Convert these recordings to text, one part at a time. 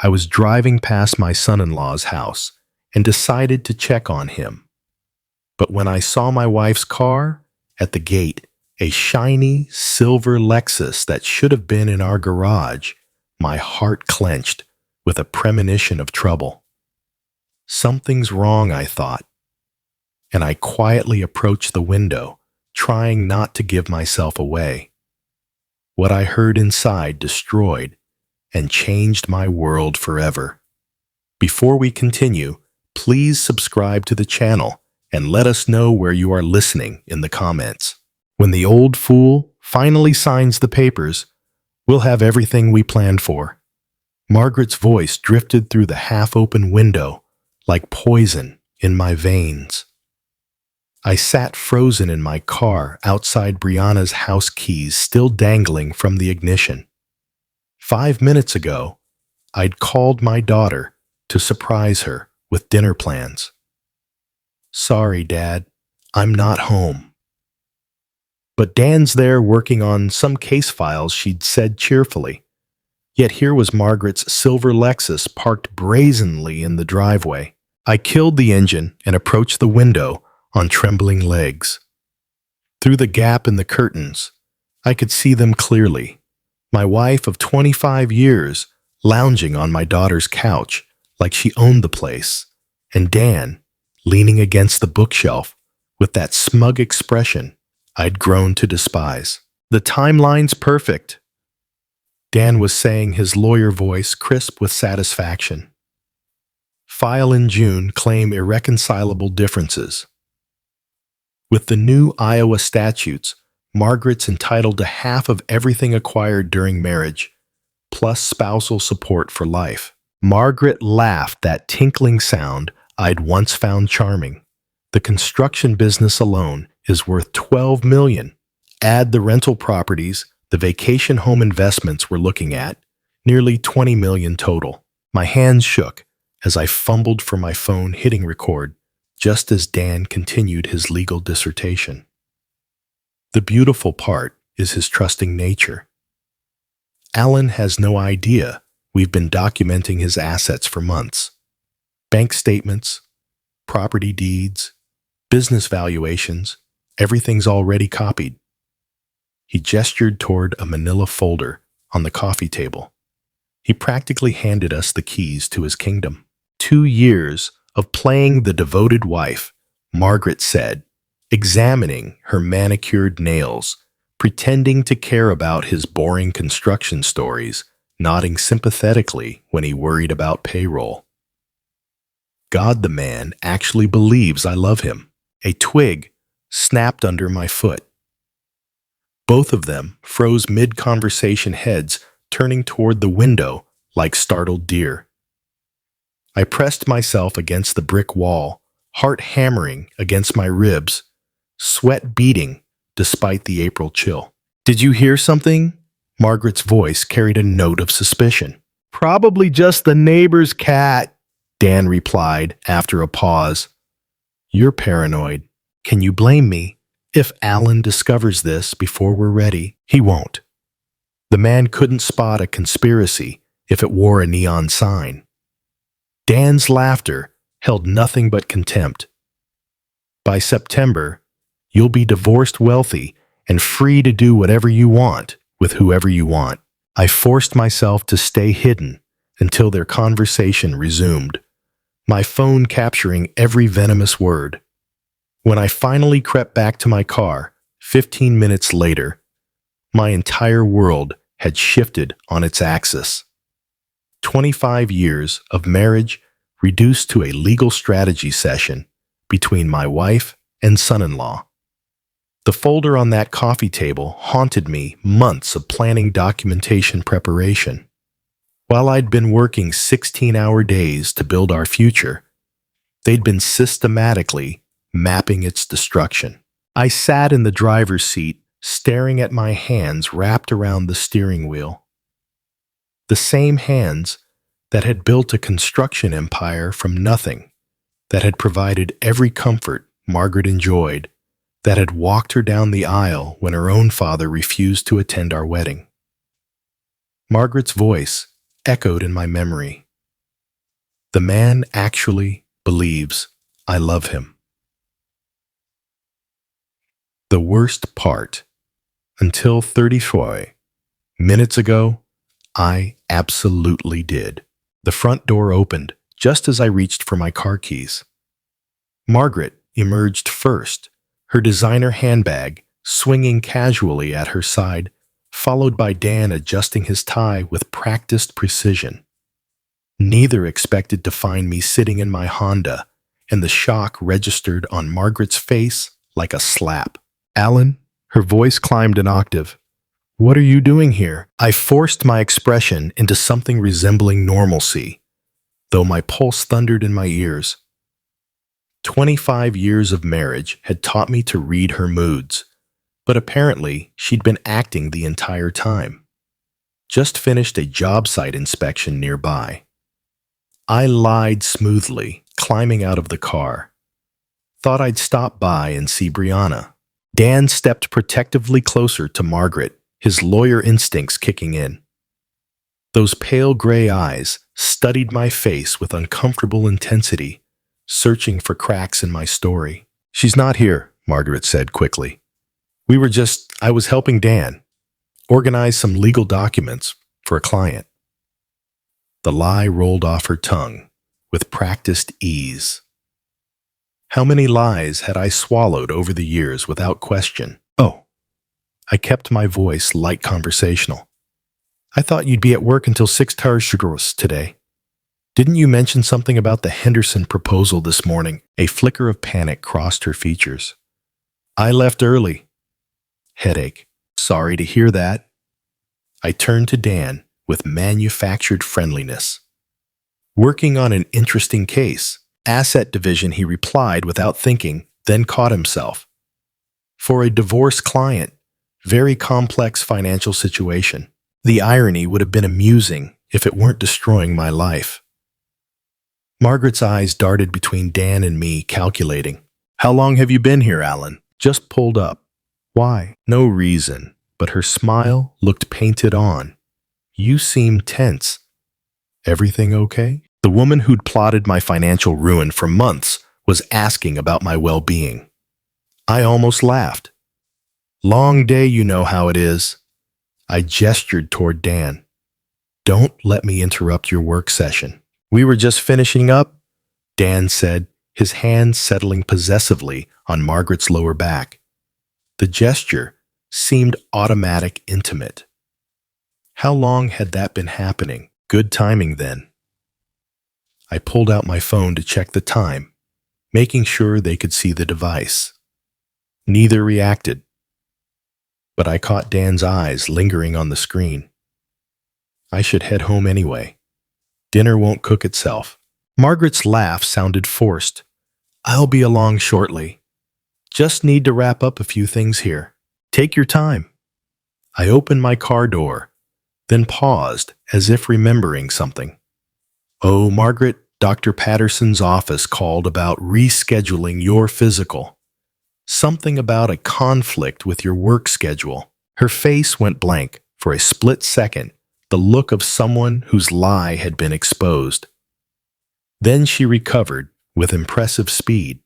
I was driving past my son-in-law's house and decided to check on him. But when I saw my wife's car at the gate, a shiny silver Lexus that should have been in our garage, my heart clenched with a premonition of trouble. Something's wrong, I thought, and I quietly approached the window, trying not to give myself away. What I heard inside destroyed and changed my world forever. Before we continue, please subscribe to the channel and let us know where you are listening in the comments. When the old fool finally signs the papers, we'll have everything we planned for. Margaret's voice drifted through the half-open window like poison in my veins. I sat frozen in my car outside Brianna's house keys still dangling from the ignition. 5 minutes ago, I'd called my daughter to surprise her with dinner plans. "Sorry, Dad, I'm not home." But Dan's there working on some case files, she'd said cheerfully. Yet here was Margaret's silver Lexus parked brazenly in the driveway. I killed the engine and approached the window on trembling legs. Through the gap in the curtains, I could see them clearly. My wife of 25 years lounging on my daughter's couch like she owned the place, and Dan leaning against the bookshelf with that smug expression I'd grown to despise. "The timeline's perfect," Dan was saying, his lawyer voice crisp with satisfaction. "File in June, claim irreconcilable differences." With the new Iowa statutes, Margaret's entitled to half of everything acquired during marriage, plus spousal support for life. Margaret laughed, that tinkling sound I'd once found charming. "The construction business alone is worth $12 million. Add the rental properties, the vacation home investments we're looking at, nearly $20 million total." My hands shook as I fumbled for my phone, hitting record, just as Dan continued his legal dissertation. The beautiful part is his trusting nature. Alan has no idea we've been documenting his assets for months. Bank statements, property deeds, business valuations, everything's already copied. He gestured toward a manila folder on the coffee table. He practically handed us the keys to his kingdom. 2 years of playing the devoted wife, Margaret said, examining her manicured nails, pretending to care about his boring construction stories, nodding sympathetically when he worried about payroll. God, the man actually believes I love him. A twig snapped under my foot. Both of them froze mid-conversation, heads turning toward the window like startled deer. I pressed myself against the brick wall, heart hammering against my ribs, sweat beating despite the April chill. "Did you hear something?" Margaret's voice carried a note of suspicion. "Probably just the neighbor's cat," Dan replied after a pause. "You're paranoid. Can you blame me? If Alan discovers this before we're ready, he won't. The man couldn't spot a conspiracy if it wore a neon sign." Dan's laughter held nothing but contempt. "By September, you'll be divorced, wealthy, and free to do whatever you want with whoever you want." I forced myself to stay hidden until their conversation resumed, my phone capturing every venomous word. When I finally crept back to my car, 15 minutes later, my entire world had shifted on its axis. 25 years of marriage reduced to a legal strategy session between my wife and son-in-law. The folder on that coffee table haunted me months of planning, documentation, preparation. While I'd been working 16-hour days to build our future, they'd been systematically mapping its destruction. I sat in the driver's seat, staring at my hands wrapped around the steering wheel. The same hands that had built a construction empire from nothing, that had provided every comfort Margaret enjoyed, that had walked her down the aisle when her own father refused to attend our wedding. Margaret's voice echoed in my memory. The man actually believes I love him. The worst part. Until 34 minutes ago, I absolutely did. The front door opened just as I reached for my car keys. Margaret emerged first, her designer handbag swinging casually at her side, followed by Dan adjusting his tie with practiced precision. Neither expected to find me sitting in my Honda, and the shock registered on Margaret's face like a slap. "Alan," her voice climbed an octave. "What are you doing here?" I forced my expression into something resembling normalcy, though my pulse thundered in my ears. 25 years of marriage had taught me to read her moods, but apparently she'd been acting the entire time. Just finished a job site inspection nearby. I lied smoothly, climbing out of the car. Thought I'd stop by and see Brianna. Dan stepped protectively closer to Margaret, his lawyer instincts kicking in. Those pale gray eyes studied my face with uncomfortable intensity, searching for cracks in my story. "She's not here," Margaret said quickly. I was helping Dan organize some legal documents for a client." The lie rolled off her tongue with practiced ease. How many lies had I swallowed over the years without question? "Oh," I kept my voice light conversational. "I thought you'd be at work until 6:00 today. Didn't you mention something about the Henderson proposal this morning?" A flicker of panic crossed her features. "I left early. Headache." "Sorry to hear that." I turned to Dan with manufactured friendliness. "Working on an interesting case. Asset division," he replied without thinking, then caught himself. "For a divorce client. Very complex financial situation." The irony would have been amusing if it weren't destroying my life. Margaret's eyes darted between Dan and me, calculating. "How long have you been here, Alan?" "Just pulled up." "Why?" "No reason," but her smile looked painted on. "You seem tense." "Everything okay?" The woman who'd plotted my financial ruin for months was asking about my well-being. I almost laughed. "Long day, you know how it is." I gestured toward Dan. "Don't let me interrupt your work session." "We were just finishing up," Dan said, his hand settling possessively on Margaret's lower back. The gesture seemed automatic, intimate. How long had that been happening? Good timing, then. I pulled out my phone to check the time, making sure they could see the device. Neither reacted, but I caught Dan's eyes lingering on the screen. I should head home anyway. Dinner won't cook itself. Margaret's laugh sounded forced. "I'll be along shortly. Just need to wrap up a few things here. Take your time." I opened my car door, then paused as if remembering something. "Oh, Margaret, Dr. Patterson's office called about rescheduling your physical. Something about a conflict with your work schedule." Her face went blank for a split second, the look of someone whose lie had been exposed. Then she recovered with impressive speed.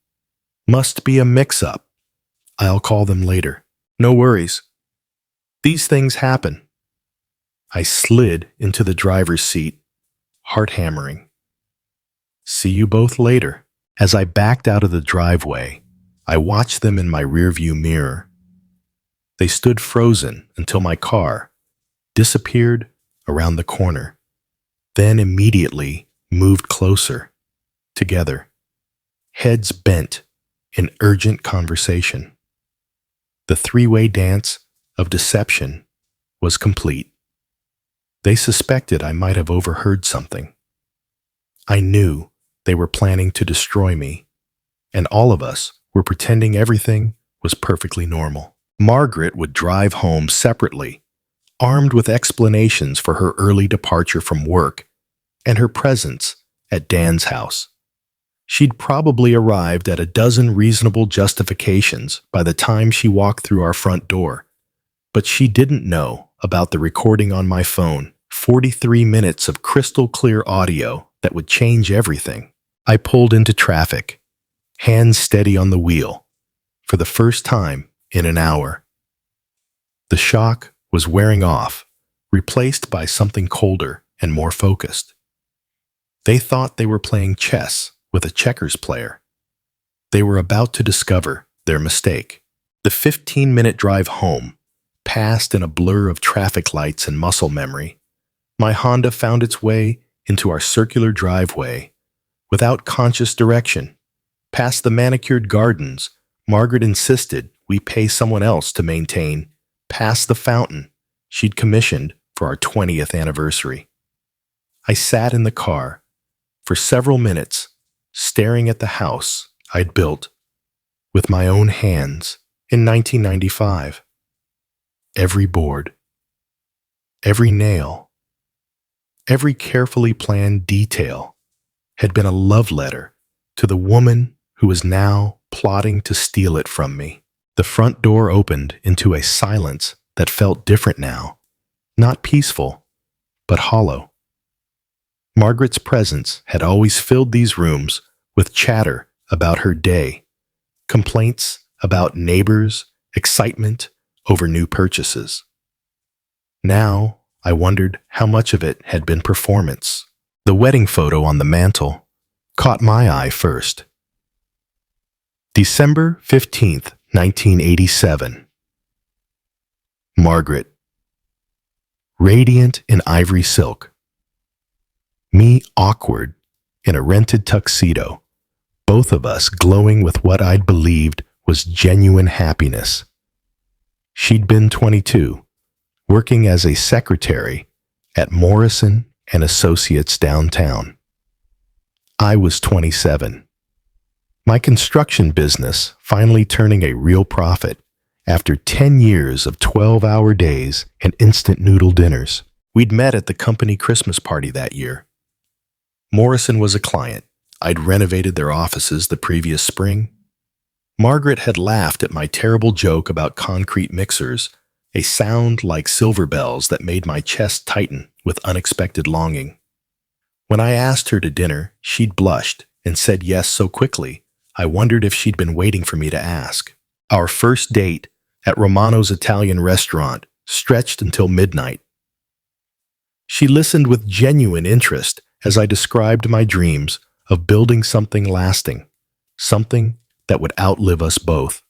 "Must be a mix-up. I'll call them later." "No worries. These things happen." I slid into the driver's seat, heart hammering. "See you both later." As I backed out of the driveway, I watched them in my rearview mirror. They stood frozen until my car disappeared around the corner, then immediately moved closer, together, heads bent in urgent conversation. The three-way dance of deception was complete. They suspected I might have overheard something. I knew they were planning to destroy me, and all of us were pretending everything was perfectly normal. Margaret would drive home separately, armed with explanations for her early departure from work and her presence at Dan's house. She'd probably arrived at a dozen reasonable justifications by the time she walked through our front door, but she didn't know about the recording on my phone, 43 minutes of crystal clear audio that would change everything. I pulled into traffic, hands steady on the wheel, for the first time in an hour. The shock was wearing off, replaced by something colder and more focused. They thought they were playing chess with a checkers player. They were about to discover their mistake. The 15-minute drive home passed in a blur of traffic lights and muscle memory. My Honda found its way into our circular driveway without conscious direction. Past the manicured gardens Margaret insisted we pay someone else to maintain, past the fountain she'd commissioned for our 20th anniversary. I sat in the car for several minutes, staring at the house I'd built with my own hands in 1995. Every board, every nail, every carefully planned detail had been a love letter to the woman who was now plotting to steal it from me. The front door opened into a silence that felt different now, not peaceful, but hollow. Margaret's presence had always filled these rooms with chatter about her day, complaints about neighbors, excitement over new purchases. Now, I wondered how much of it had been performance. The wedding photo on the mantel caught my eye first. December 15th, 1987. Margaret. Radiant in ivory silk. Me awkward in a rented tuxedo, both of us glowing with what I'd believed was genuine happiness. She'd been 22, working as a secretary at Morrison and Associates downtown. I was 27. My construction business finally turning a real profit after 10 years of 12-hour days and instant noodle dinners. We'd met at the company Christmas party that year. Morrison was a client. I'd renovated their offices the previous spring. Margaret had laughed at my terrible joke about concrete mixers, a sound like silver bells that made my chest tighten with unexpected longing. When I asked her to dinner, she'd blushed and said yes so quickly, I wondered if she'd been waiting for me to ask. Our first date at Romano's Italian restaurant stretched until midnight. She listened with genuine interest as I described my dreams of building something lasting, something that would outlive us both.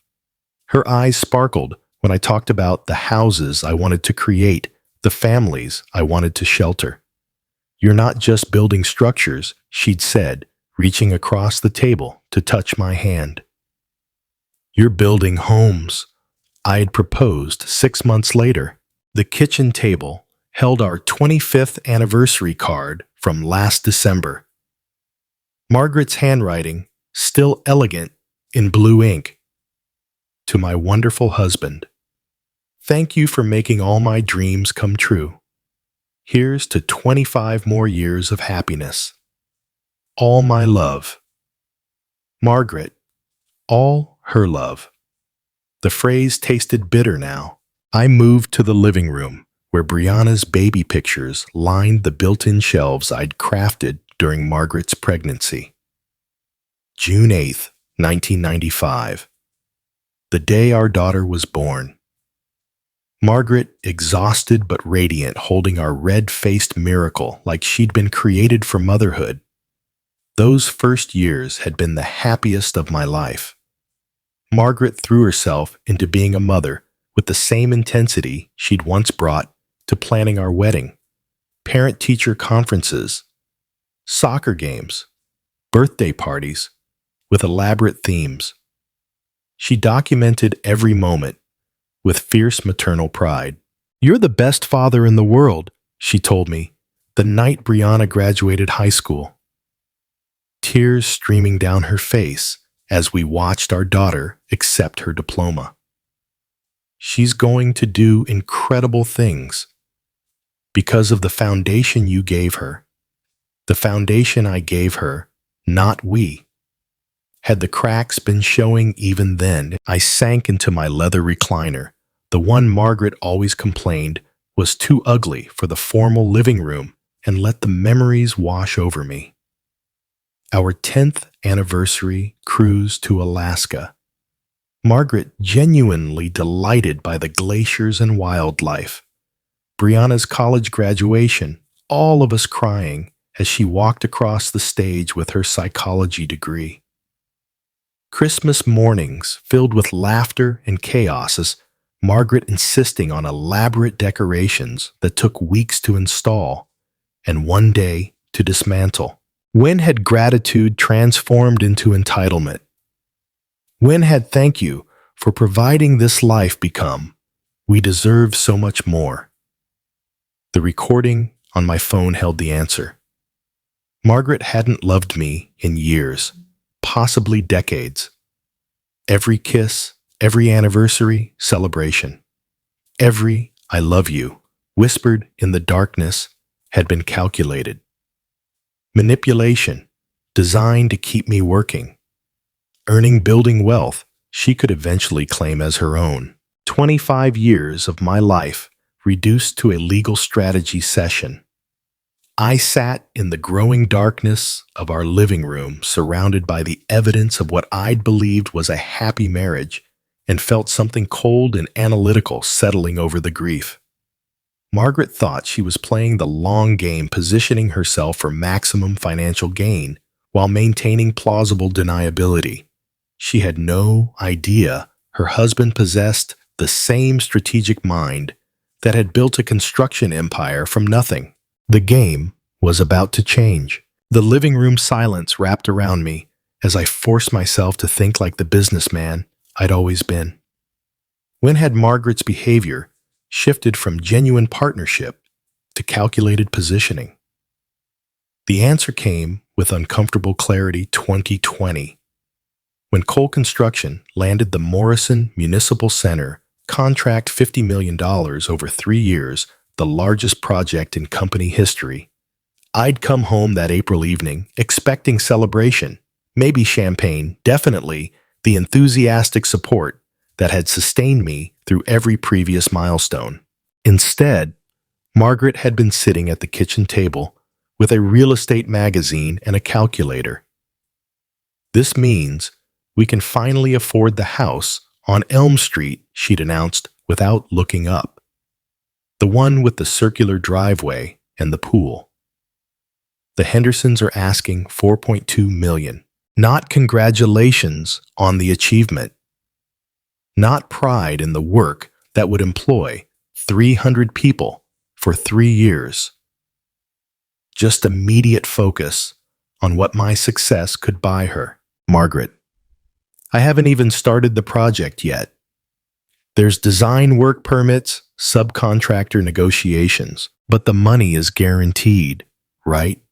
Her eyes sparkled when I talked about the houses I wanted to create, the families I wanted to shelter. You're not just building structures, she'd said, reaching across the table to touch my hand. You're building homes, I had proposed 6 months later. The kitchen table held our 25th anniversary card from last December. Margaret's handwriting, still elegant in blue ink. To my wonderful husband, thank you for making all my dreams come true. Here's to 25 more years of happiness. All my love. Margaret, all her love. The phrase tasted bitter now. I moved to the living room, where Brianna's baby pictures lined the built-in shelves I'd crafted during Margaret's pregnancy. June 8th, 1995. The day our daughter was born. Margaret, exhausted but radiant, holding our red-faced miracle like she'd been created for motherhood. Those first years had been the happiest of my life. Margaret threw herself into being a mother with the same intensity she'd once brought to planning our wedding, parent-teacher conferences, soccer games, birthday parties with elaborate themes. She documented every moment with fierce maternal pride. You're the best father in the world, she told me, the night Brianna graduated high school. Tears streaming down her face as we watched our daughter accept her diploma. She's going to do incredible things because of the foundation you gave her, the foundation I gave her, not we. Had the cracks been showing even then, I sank into my leather recliner. The one Margaret always complained was too ugly for the formal living room, and let the memories wash over me. Our 10th anniversary cruise to Alaska. Margaret genuinely delighted by the glaciers and wildlife. Brianna's college graduation, all of us crying as she walked across the stage with her psychology degree. Christmas mornings filled with laughter and chaos as Margaret insisting on elaborate decorations that took weeks to install and one day to dismantle. When had gratitude transformed into entitlement? When had thank you for providing this life become, we deserve so much more? The recording on my phone held the answer. Margaret hadn't loved me in years, possibly decades. Every kiss, every anniversary celebration, every "I love you" whispered in the darkness had been calculated. Manipulation, designed to keep me working, earning building wealth she could eventually claim as her own. 25 years of my life reduced to a legal strategy session. I sat in the growing darkness of our living room, surrounded by the evidence of what I'd believed was a happy marriage, and felt something cold and analytical settling over the grief. Margaret thought she was playing the long game, positioning herself for maximum financial gain while maintaining plausible deniability. She had no idea her husband possessed the same strategic mind that had built a construction empire from nothing. The game was about to change. The living room silence wrapped around me as I forced myself to think like the businessman I'd always been. When had Margaret's behavior shifted from genuine partnership to calculated positioning? The answer came with uncomfortable clarity 2020, when Cole Construction landed the Morrison Municipal Center contract $50 million over 3 years, the largest project in company history. I'd come home that April evening expecting celebration, maybe champagne, definitely the enthusiastic support that had sustained me through every previous milestone. Instead, Margaret had been sitting at the kitchen table with a real estate magazine and a calculator. "This means we can finally afford the house on Elm Street," she'd announced without looking up. "The one with the circular driveway and the pool. The Hendersons are asking $4.2 million. Not congratulations on the achievement. Not pride in the work that would employ 300 people for 3 years. Just immediate focus on what my success could buy her." Margaret: "I haven't even started the project yet. There's design work permits, subcontractor negotiations, but the money is guaranteed, right?"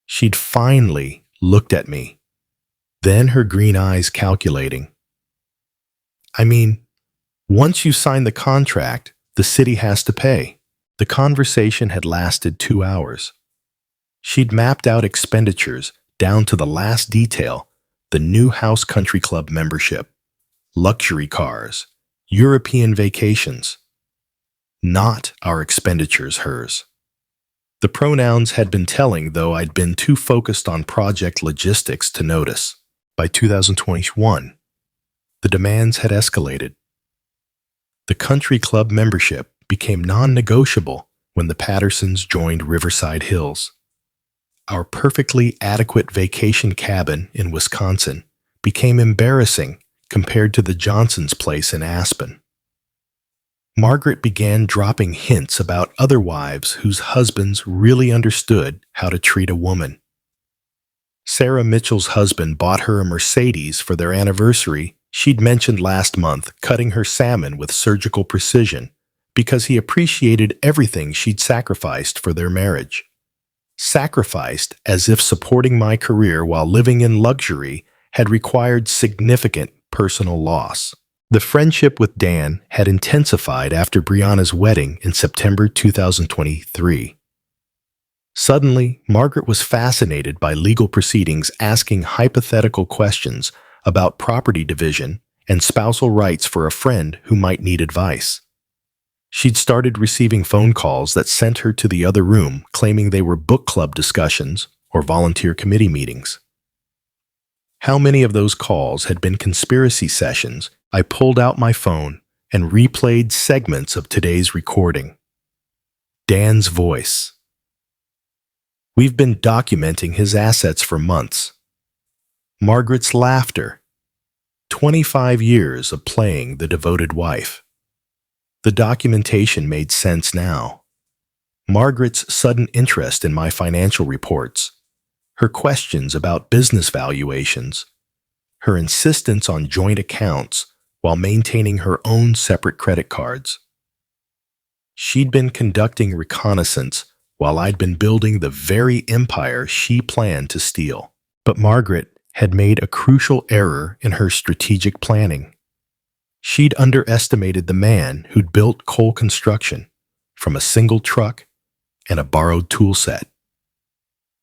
She'd finally looked at me, then her green eyes calculating. "I mean, once you sign the contract, the city has to pay." The conversation had lasted 2 hours. She'd mapped out expenditures down to the last detail: the new house country club membership, luxury cars, European vacations. Not our expenditures, hers. The pronouns had been telling, though I'd been too focused on project logistics to notice. By 2021, the demands had escalated. The country club membership became non-negotiable when the Pattersons joined Riverside Hills. Our perfectly adequate vacation cabin in Wisconsin became embarrassing compared to the Johnsons' place in Aspen. Margaret began dropping hints about other wives whose husbands really understood how to treat a woman. Sarah Mitchell's husband bought her a Mercedes for their anniversary she'd mentioned last month, cutting her salmon with surgical precision because he appreciated everything she'd sacrificed for their marriage. Sacrificed as if supporting my career while living in luxury had required significant personal loss. The friendship with Dan had intensified after Brianna's wedding in September 2023. Suddenly, Margaret was fascinated by legal proceedings, asking hypothetical questions about property division and spousal rights for a friend who might need advice. She'd started receiving phone calls that sent her to the other room, claiming they were book club discussions or volunteer committee meetings. How many of those calls had been conspiracy sessions? I pulled out my phone and replayed segments of today's recording. Dan's voice. We've been documenting his assets for months. Margaret's laughter. 25 years of playing the devoted wife. The documentation made sense now. Margaret's sudden interest in my financial reports. Her questions about business valuations. Her insistence on joint accounts while maintaining her own separate credit cards. She'd been conducting reconnaissance while I'd been building the very empire she planned to steal. But Margaret had made a crucial error in her strategic planning. She'd underestimated the man who'd built Cole Construction from a single truck and a borrowed tool set.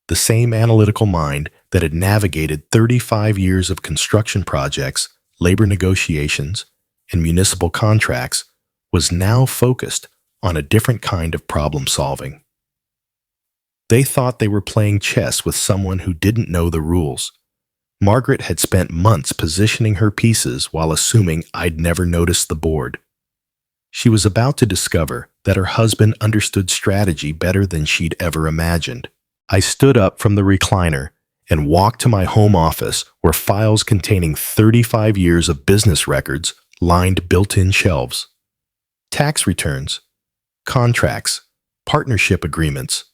The same analytical mind that had navigated 35 years of construction projects, labor negotiations, and municipal contracts was now focused on a different kind of problem solving. They thought they were playing chess with someone who didn't know the rules. Margaret had spent months positioning her pieces while assuming I'd never noticed the board. She was about to discover that her husband understood strategy better than she'd ever imagined. I stood up from the recliner and walked to my home office where files containing 35 years of business records lined built-in shelves. Tax returns, contracts, partnership agreements,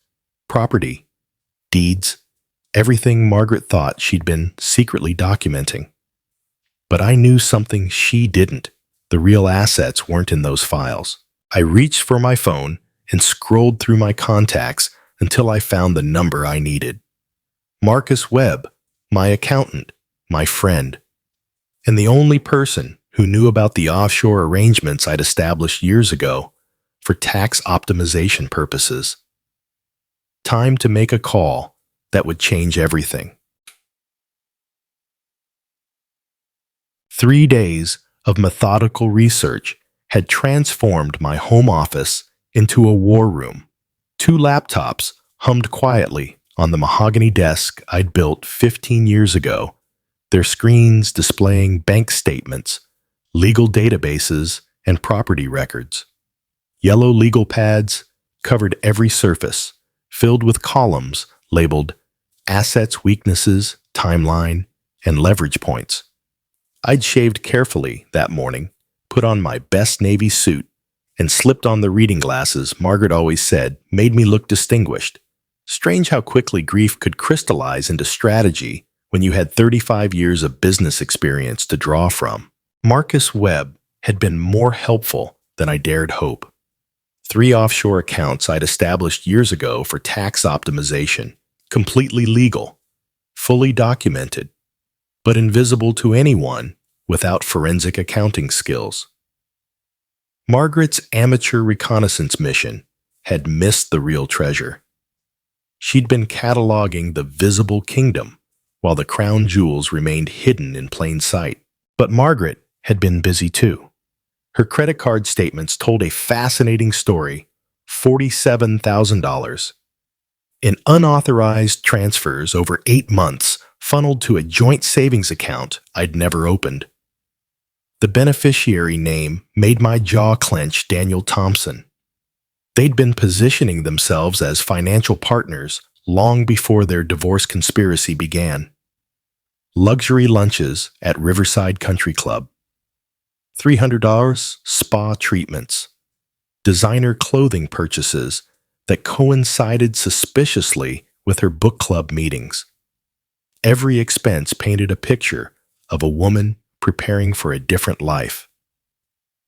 property, deeds, everything Margaret thought she'd been secretly documenting. But I knew something she didn't. The real assets weren't in those files. I reached for my phone and scrolled through my contacts until I found the number I needed. Marcus Webb, my accountant, my friend, and the only person who knew about the offshore arrangements I'd established years ago for tax optimization purposes. Time to make a call that would change everything. 3 days of methodical research had transformed my home office into a war room. 2 laptops hummed quietly on the mahogany desk I'd built 15 years ago, their screens displaying bank statements, legal databases, and property records. Yellow legal pads covered every surface, filled with columns labeled assets, weaknesses, timeline, and leverage points. I'd shaved carefully that morning, put on my best navy suit, and slipped on the reading glasses Margaret always said made me look distinguished. Strange how quickly grief could crystallize into strategy when you had 35 years of business experience to draw from. Marcus Webb had been more helpful than I dared hope. 3 offshore accounts I'd established years ago for tax optimization, completely legal, fully documented, but invisible to anyone without forensic accounting skills. Margaret's amateur reconnaissance mission had missed the real treasure. She'd been cataloging the visible kingdom while the crown jewels remained hidden in plain sight. But Margaret had been busy too. Her credit card statements told a fascinating story: $47,000 in unauthorized transfers over 8 months funneled to a joint savings account I'd never opened. The beneficiary name made my jaw clench. Daniel Thompson. They'd been positioning themselves as financial partners long before their divorce conspiracy began. Luxury lunches at Riverside Country Club. $300 spa treatments. Designer clothing purchases that coincided suspiciously with her book club meetings. Every expense painted a picture of a woman preparing for a different life.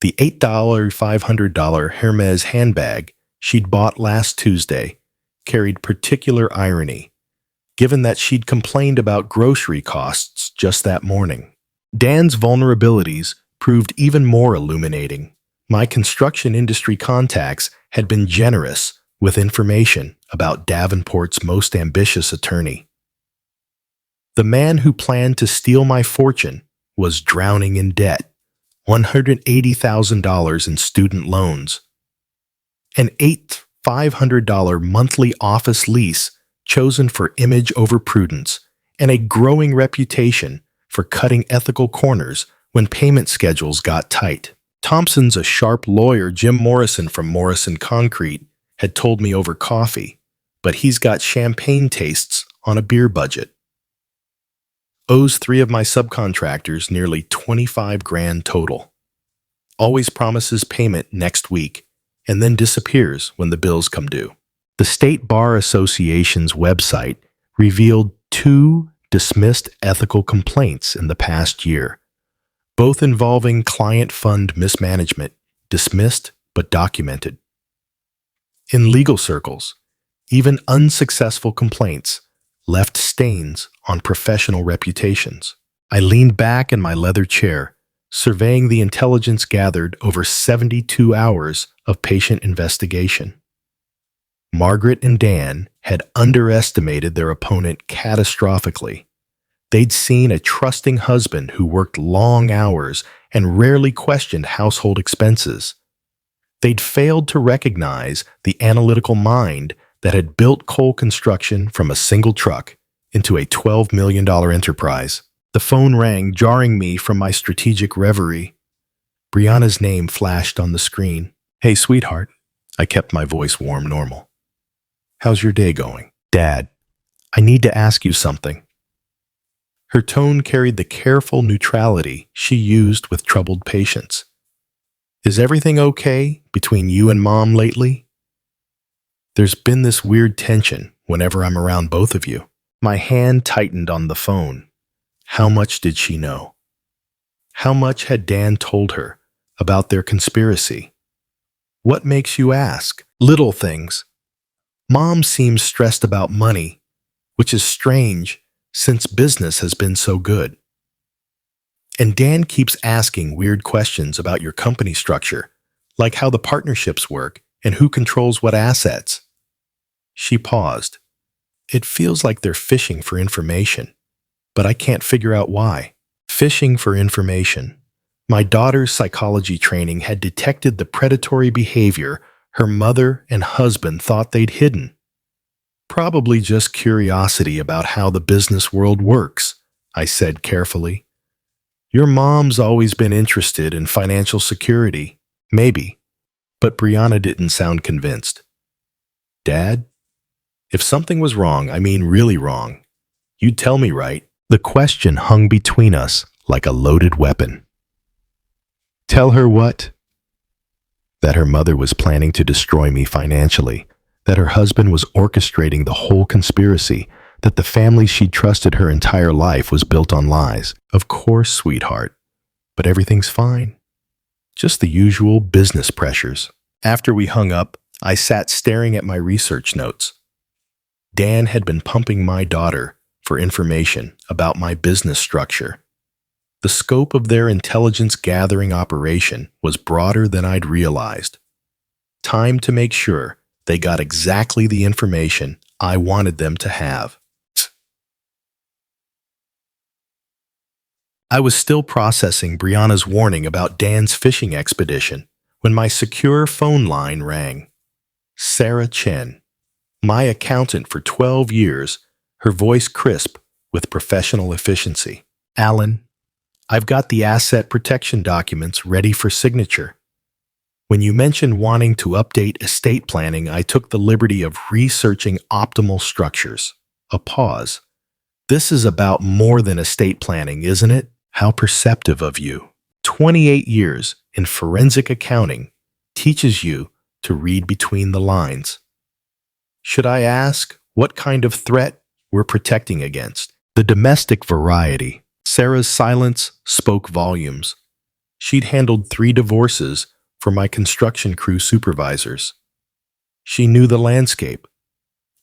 The $500 Hermes handbag she'd bought last Tuesday carried particular irony, given that she'd complained about grocery costs just that morning. Dan's vulnerabilities proved even more illuminating. My construction industry contacts had been generous with information about Davenport's most ambitious attorney. The man who planned to steal my fortune was drowning in debt, $180,000 in student loans, an $500 monthly office lease chosen for image over prudence, and a growing reputation for cutting ethical corners when payment schedules got tight. Thompson's a sharp lawyer. Jim Morrison from Morrison Concrete had told me over coffee, but he's got champagne tastes on a beer budget. Owes 3 of my subcontractors nearly 25 grand total. Always promises payment next week and then disappears when the bills come due. The State Bar Association's website revealed 2 dismissed ethical complaints in the past year, both involving client fund mismanagement, dismissed but documented. In legal circles, even unsuccessful complaints left stains on professional reputations. I leaned back in my leather chair, surveying the intelligence gathered over 72 hours of patient investigation. Margaret and Dan had underestimated their opponent catastrophically. They'd seen a trusting husband who worked long hours and rarely questioned household expenses. They'd failed to recognize the analytical mind that had built Cole Construction from a single truck into a $12 million enterprise. The phone rang, jarring me from my strategic reverie. Brianna's name flashed on the screen. "Hey, sweetheart." I kept my voice warm normal. "How's your day going?" "Dad, I need to ask you something." Her tone carried the careful neutrality she used with troubled patients. "Is everything okay between you and Mom lately? There's been this weird tension whenever I'm around both of you." My hand tightened on the phone. How much did she know? How much had Dan told her about their conspiracy? "What makes you ask?" "Little things. Mom seems stressed about money, which is strange since business has been so good. And Dan keeps asking weird questions about your company structure, like how the partnerships work and who controls what assets." She paused. "It feels like they're fishing for information, but I can't figure out why." Fishing for information. My daughter's psychology training had detected the predatory behavior her mother and husband thought they'd hidden. "Probably just curiosity about how the business world works," I said carefully. "Your mom's always been interested in financial security." "Maybe," but Brianna didn't sound convinced. "Dad, if something was wrong, I mean really wrong, you'd tell me, right?" The question hung between us like a loaded weapon. Tell her what? That her mother was planning to destroy me financially, that her husband was orchestrating the whole conspiracy, that the family she'd trusted her entire life was built on lies. "Of course, sweetheart, but everything's fine. Just the usual business pressures." After we hung up, I sat staring at my research notes. Dan had been pumping my daughter for information about my business structure. The scope of their intelligence gathering operation was broader than I'd realized. Time to make sure they got exactly the information I wanted them to have. I was still processing Brianna's warning about Dan's fishing expedition when my secure phone line rang. Sarah Chen, my accountant for 12 years, her voice crisp with professional efficiency. "Alan, I've got the asset protection documents ready for signature. When you mentioned wanting to update estate planning, I took the liberty of researching optimal structures." A pause. "This is about more than estate planning, isn't it?" "How perceptive of you. 28 years in forensic accounting teaches you to read between the lines." "Should I ask what kind of threat we're protecting against?" "The domestic variety." Sarah's silence spoke volumes. She'd handled 3 divorces for my construction crew supervisors. She knew the landscape.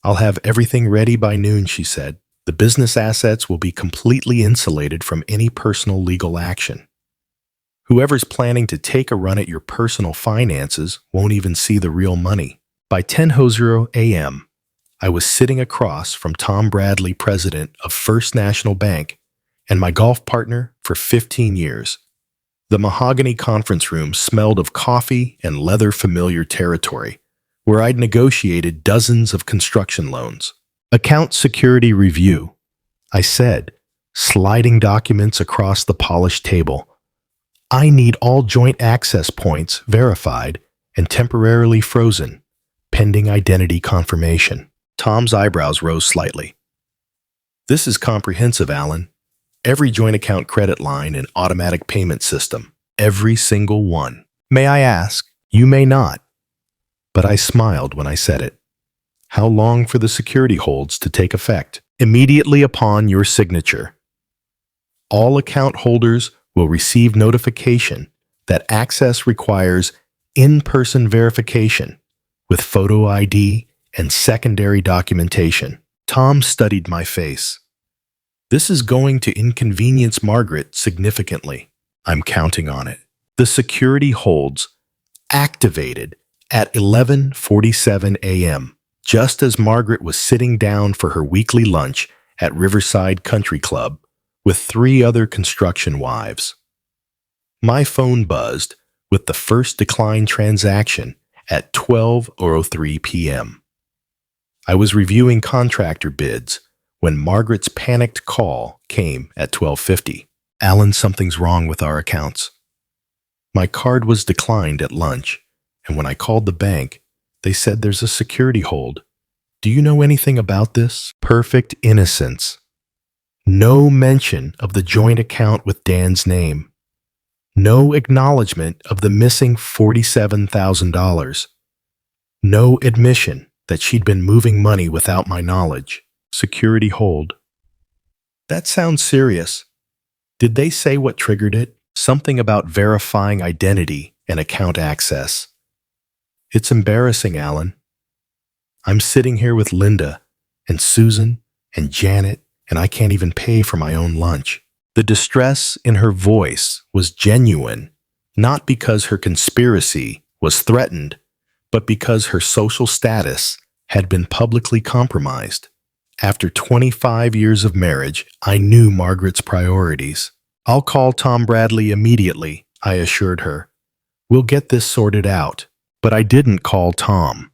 "I'll have everything ready by noon," she said. "The business assets will be completely insulated from any personal legal action. Whoever's planning to take a run at your personal finances won't even see the real money." By 10:00 a.m., I was sitting across from Tom Bradley, president of First National Bank, and my golf partner for 15 years. The mahogany conference room smelled of coffee and leather familiar territory, where I'd negotiated dozens of construction loans. Account security review, I said, sliding documents across the polished table. I need all joint access points verified and temporarily frozen, pending identity confirmation. Tom's eyebrows rose slightly. This is comprehensive, Alan. Every joint account credit line and automatic payment system. Every single one. May I ask? You may not. But I smiled when I said it. How long for the security holds to take effect? Immediately upon your signature. All account holders will receive notification that access requires in-person verification with photo ID and secondary documentation. Tom studied my face. This is going to inconvenience Margaret significantly. I'm counting on it. The security holds activated at 11:47 a.m., just as Margaret was sitting down for her weekly lunch at Riverside Country Club with 3 other construction wives. My phone buzzed with the first decline transaction at 12:03 p.m. I was reviewing contractor bids when Margaret's panicked call came at 12:50. Alan, something's wrong with our accounts. My card was declined at lunch, and when I called the bank, they said there's a security hold. Do you know anything about this? Perfect innocence. No mention of the joint account with Dan's name. No acknowledgement of the missing $47,000. No admission that she'd been moving money without my knowledge. Security hold. That sounds serious. Did they say what triggered it? Something about verifying identity and account access. It's embarrassing, Alan. I'm sitting here with Linda and Susan and Janet, and I can't even pay for my own lunch. The distress in her voice was genuine, not because her conspiracy was threatened, but because her social status had been publicly compromised. After 25 years of marriage, I knew Margaret's priorities. I'll call Tom Bradley immediately, I assured her. We'll get this sorted out. But I didn't call Tom.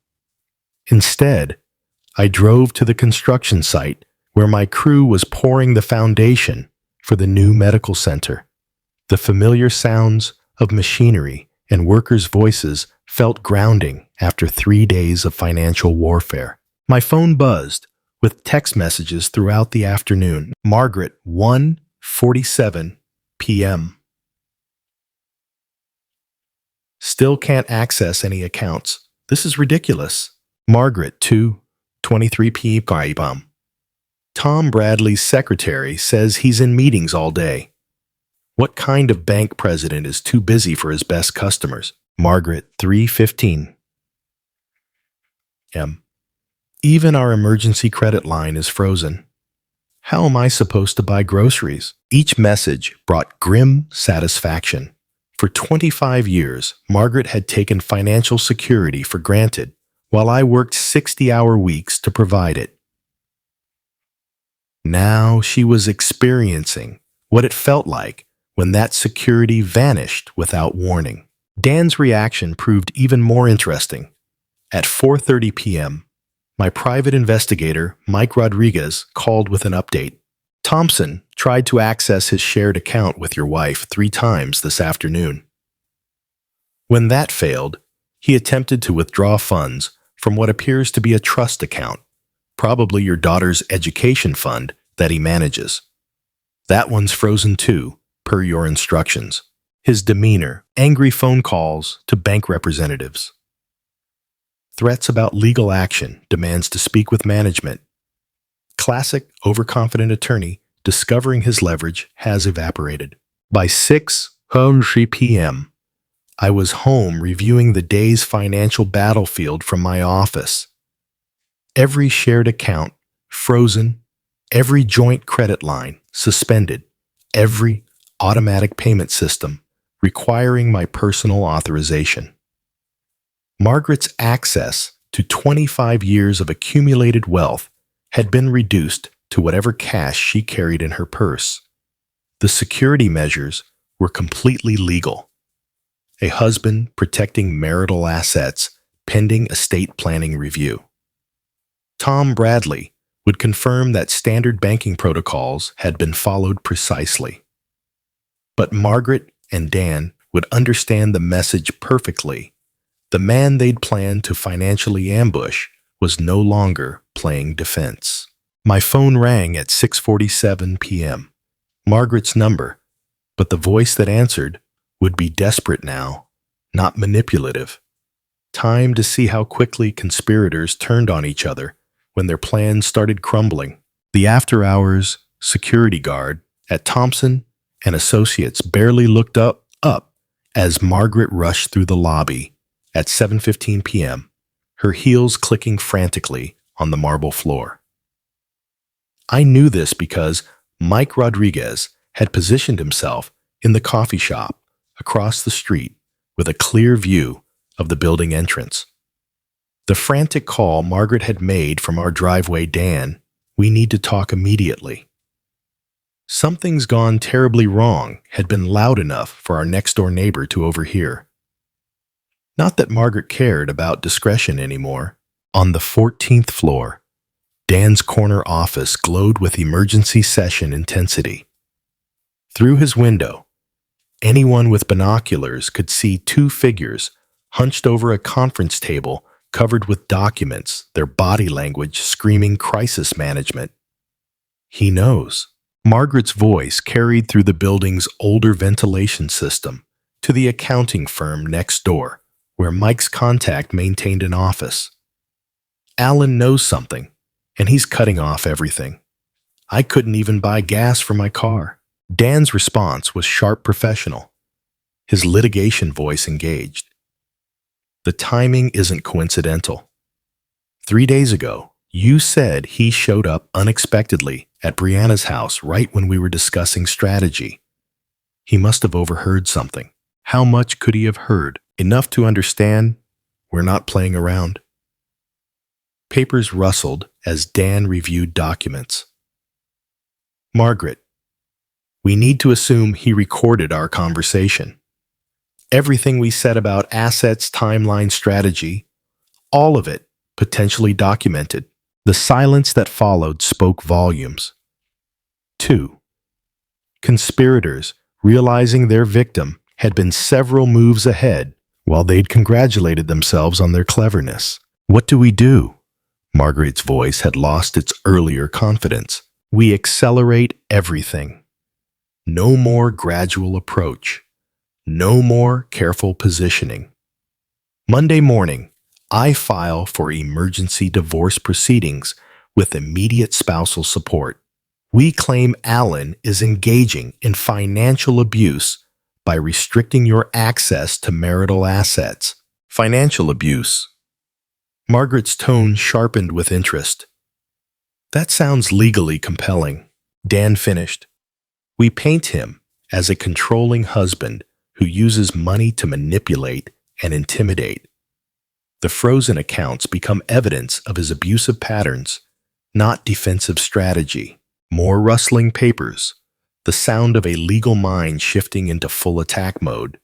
Instead, I drove to the construction site where my crew was pouring the foundation for the new medical center. The familiar sounds of machinery and workers' voices felt grounding after 3 days of financial warfare. My phone buzzed with text messages throughout the afternoon. Margaret, 1:47 p.m. Still can't access any accounts. This is ridiculous. Margaret, 2:23 p.m. Tom Bradley's secretary says he's in meetings all day. What kind of bank president is too busy for his best customers? Margaret, 3:15 m. Even our emergency credit line is frozen. How am I supposed to buy groceries? Each message brought grim satisfaction. For 25 years, Margaret had taken financial security for granted, while I worked 60-hour weeks to provide it. Now she was experiencing what it felt like when that security vanished without warning. Dan's reaction proved even more interesting. At 4:30 p.m., my private investigator, Mike Rodriguez, called with an update. Thompson tried to access his shared account with your wife 3 times this afternoon. When that failed, he attempted to withdraw funds from what appears to be a trust account, probably your daughter's education fund that he manages. That one's frozen too, per your instructions. His demeanor, angry phone calls to bank representatives. Threats about legal action, demands to speak with management. Classic overconfident attorney discovering his leverage has evaporated. By 6:03 p.m., I was home reviewing the day's financial battlefield from my office. Every shared account frozen, every joint credit line suspended, every automatic payment system requiring my personal authorization. Margaret's access to 25 years of accumulated wealth had been reduced to whatever cash she carried in her purse. The security measures were completely legal. A husband protecting marital assets pending estate planning review. Tom Bradley would confirm that standard banking protocols had been followed precisely. But Margaret and Dan would understand the message perfectly. The man they'd planned to financially ambush was no longer playing defense. My phone rang at 6:47 p.m. Margaret's number, but the voice that answered would be desperate now, not manipulative. Time to see how quickly conspirators turned on each other when their plans started crumbling. The after-hours security guard at Thompson and Associates barely looked up as Margaret rushed through the lobby at 7:15 p.m., her heels clicking frantically on the marble floor. I knew this because Mike Rodriguez had positioned himself in the coffee shop across the street with a clear view of the building entrance. The frantic call Margaret had made from our driveway, Dan, "We need to talk immediately." Something's gone terribly wrong had been loud enough for our next-door neighbor to overhear. Not that Margaret cared about discretion anymore. On the 14th floor, Dan's corner office glowed with emergency session intensity. Through his window, anyone with binoculars could see two figures hunched over a conference table covered with documents, their body language screaming crisis management. He knows. Margaret's voice carried through the building's older ventilation system to the accounting firm next door, where Mike's contact maintained an office. Alan knows something, and he's cutting off everything. I couldn't even buy gas for my car. Dan's response was sharp professional, his litigation voice engaged. The timing isn't coincidental. 3 days ago, you said he showed up unexpectedly at Brianna's house right when we were discussing strategy. He must have overheard something. How much could he have heard? Enough to understand we're not playing around. Papers rustled as Dan reviewed documents. Margaret, we need to assume he recorded our conversation. Everything we said about assets, timeline, strategy, all of it potentially documented. The silence that followed spoke volumes. 2. Conspirators, realizing their victim had been several moves ahead while they'd congratulated themselves on their cleverness. What do we do? Margaret's voice had lost its earlier confidence. We accelerate everything. No more gradual approach. No more careful positioning. Monday morning, I file for emergency divorce proceedings with immediate spousal support. We claim Alan is engaging in financial abuse by restricting your access to marital assets. Financial abuse. Margaret's tone sharpened with interest. That sounds legally compelling. Dan finished. We paint him as a controlling husband who uses money to manipulate and intimidate. The frozen accounts become evidence of his abusive patterns, not defensive strategy. More rustling papers, the sound of a legal mind shifting into full attack mode.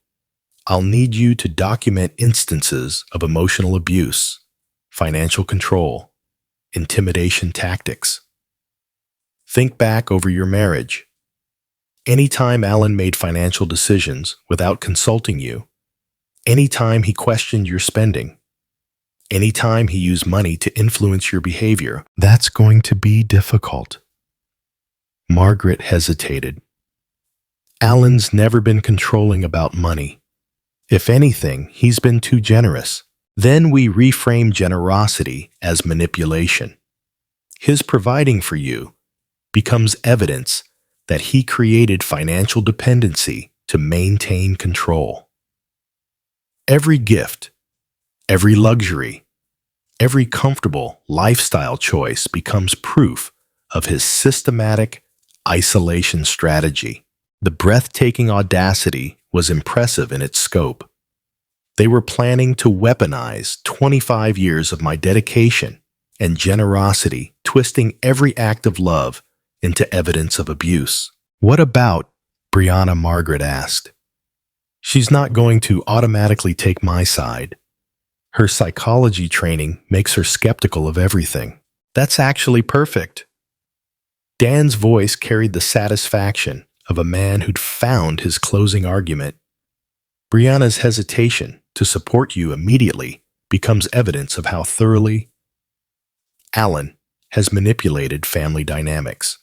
I'll need you to document instances of emotional abuse, financial control, intimidation tactics. Think back over your marriage. Anytime Alan made financial decisions without consulting you, anytime he questioned your spending, anytime he used money to influence your behavior, that's going to be difficult. Margaret hesitated. Alan's never been controlling about money. If anything, he's been too generous. Then we reframe generosity as manipulation. His providing for you becomes evidence that he created financial dependency to maintain control. Every gift, every luxury, every comfortable lifestyle choice becomes proof of his systematic isolation strategy. The breathtaking audacity was impressive in its scope. They were planning to weaponize 25 years of my dedication and generosity, twisting every act of love into evidence of abuse. What about, Brianna? Margaret asked. She's not going to automatically take my side. Her psychology training makes her skeptical of everything. That's actually perfect. Dan's voice carried the satisfaction of a man who'd found his closing argument. Brianna's hesitation to support you immediately becomes evidence of how thoroughly Alan has manipulated family dynamics.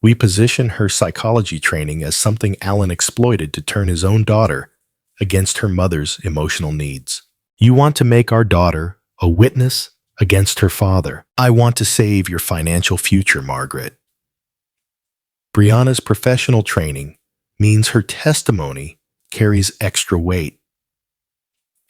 We position her psychology training as something Alan exploited to turn his own daughter against her mother's emotional needs. You want to make our daughter a witness against her father. I want to save your financial future, Margaret. Brianna's professional training means her testimony carries extra weight.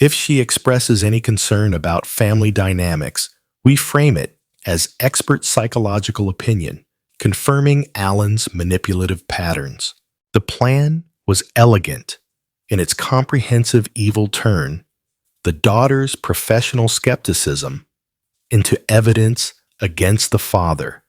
If she expresses any concern about family dynamics, we frame it as expert psychological opinion, confirming Alan's manipulative patterns. The plan was elegant in its comprehensive evil turn, the daughter's professional skepticism into evidence against the father.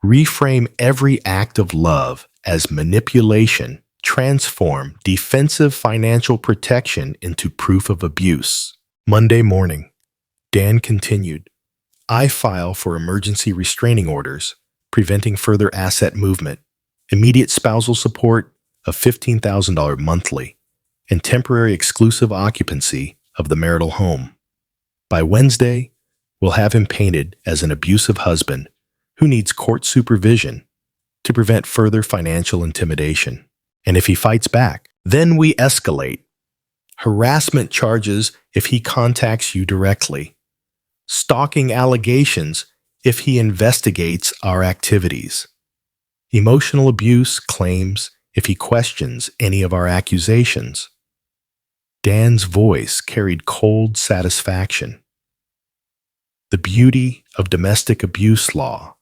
Reframe every act of love as manipulation, transform defensive financial protection into proof of abuse. Monday morning, Dan continued. I file for emergency restraining orders, preventing further asset movement, immediate spousal support of $15,000 monthly, and temporary exclusive occupancy of the marital home. By Wednesday, we'll have him painted as an abusive husband who needs court supervision to prevent further financial intimidation. And if he fights back, then we escalate. Harassment charges if he contacts you directly. Stalking allegations if he investigates our activities. Emotional abuse claims if he questions any of our accusations. Dan's voice carried cold satisfaction. The beauty of domestic abuse law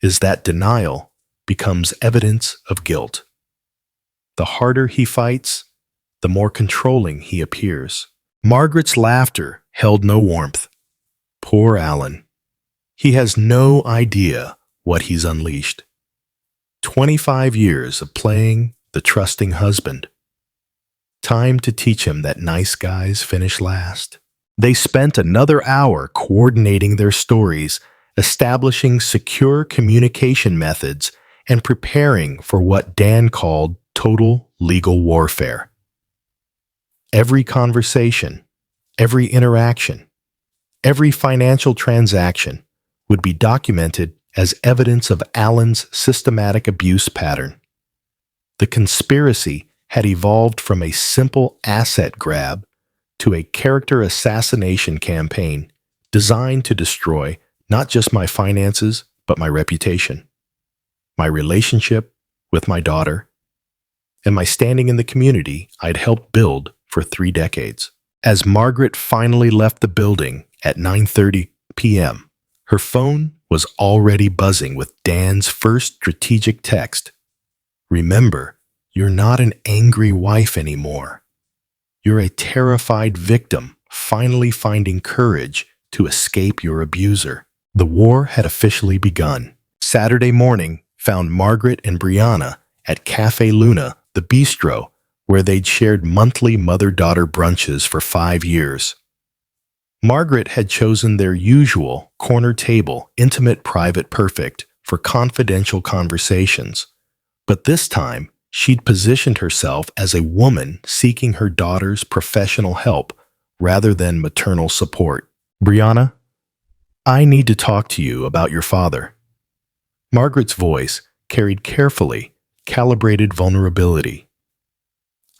is that denial becomes evidence of guilt. The harder he fights, the more controlling he appears. Margaret's laughter held no warmth. Poor Alan. He has no idea what he's unleashed. 25 years of playing the trusting husband. Time to teach him that nice guys finish last. They spent another hour coordinating their stories, establishing secure communication methods, and preparing for what Dan called total legal warfare. Every conversation, every interaction, every financial transaction would be documented as evidence of Alan's systematic abuse pattern. The conspiracy had evolved from a simple asset grab to a character assassination campaign designed to destroy not just my finances, but my reputation, my relationship with my daughter, and my standing in the community I'd helped build for 3 decades. As Margaret finally left the building at 9:30 p.m., her phone was already buzzing with Dan's first strategic text. Remember, you're not an angry wife anymore. You're a terrified victim finally finding courage to escape your abuser. The war had officially begun. Saturday morning found Margaret and Brianna at Cafe Luna, the bistro, where they'd shared monthly mother-daughter brunches for 5 years. Margaret had chosen their usual corner table, intimate, private, perfect, for confidential conversations. But this time, she'd positioned herself as a woman seeking her daughter's professional help rather than maternal support. Brianna, I need to talk to you about your father. Margaret's voice carried carefully calibrated vulnerability.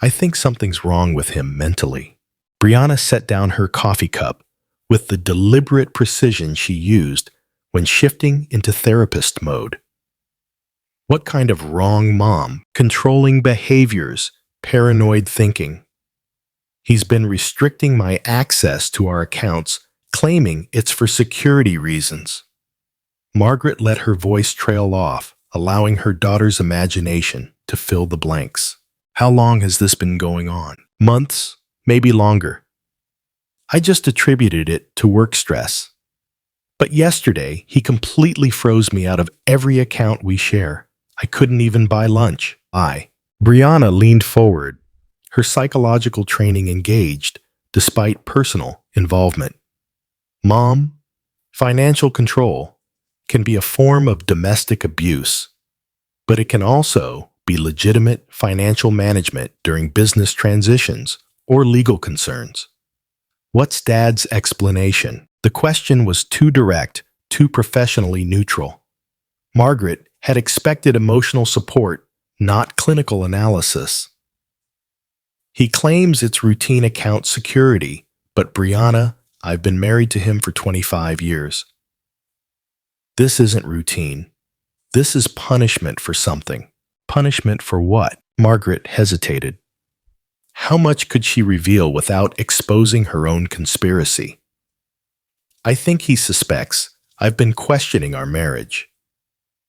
I think something's wrong with him mentally. Brianna set down her coffee cup with the deliberate precision she used when shifting into therapist mode. What kind of wrong mom? Controlling behaviors, paranoid thinking. He's been restricting my access to our accounts, claiming it's for security reasons. Margaret let her voice trail off, allowing her daughter's imagination to fill the blanks. How long has this been going on? Months, maybe longer. I just attributed it to work stress. But yesterday, he completely froze me out of every account we share. I couldn't even buy lunch. Brianna leaned forward, her psychological training engaged despite personal involvement. Mom, financial control can be a form of domestic abuse, but it can also be legitimate financial management during business transitions or legal concerns. What's Dad's explanation? The question was too direct, too professionally neutral. Margaret had expected emotional support, not clinical analysis. He claims it's routine account security, but Brianna, I've been married to him for 25 years. This isn't routine. This is punishment for something. Punishment for what? Margaret hesitated. How much could she reveal without exposing her own conspiracy? I think he suspects I've been questioning our marriage.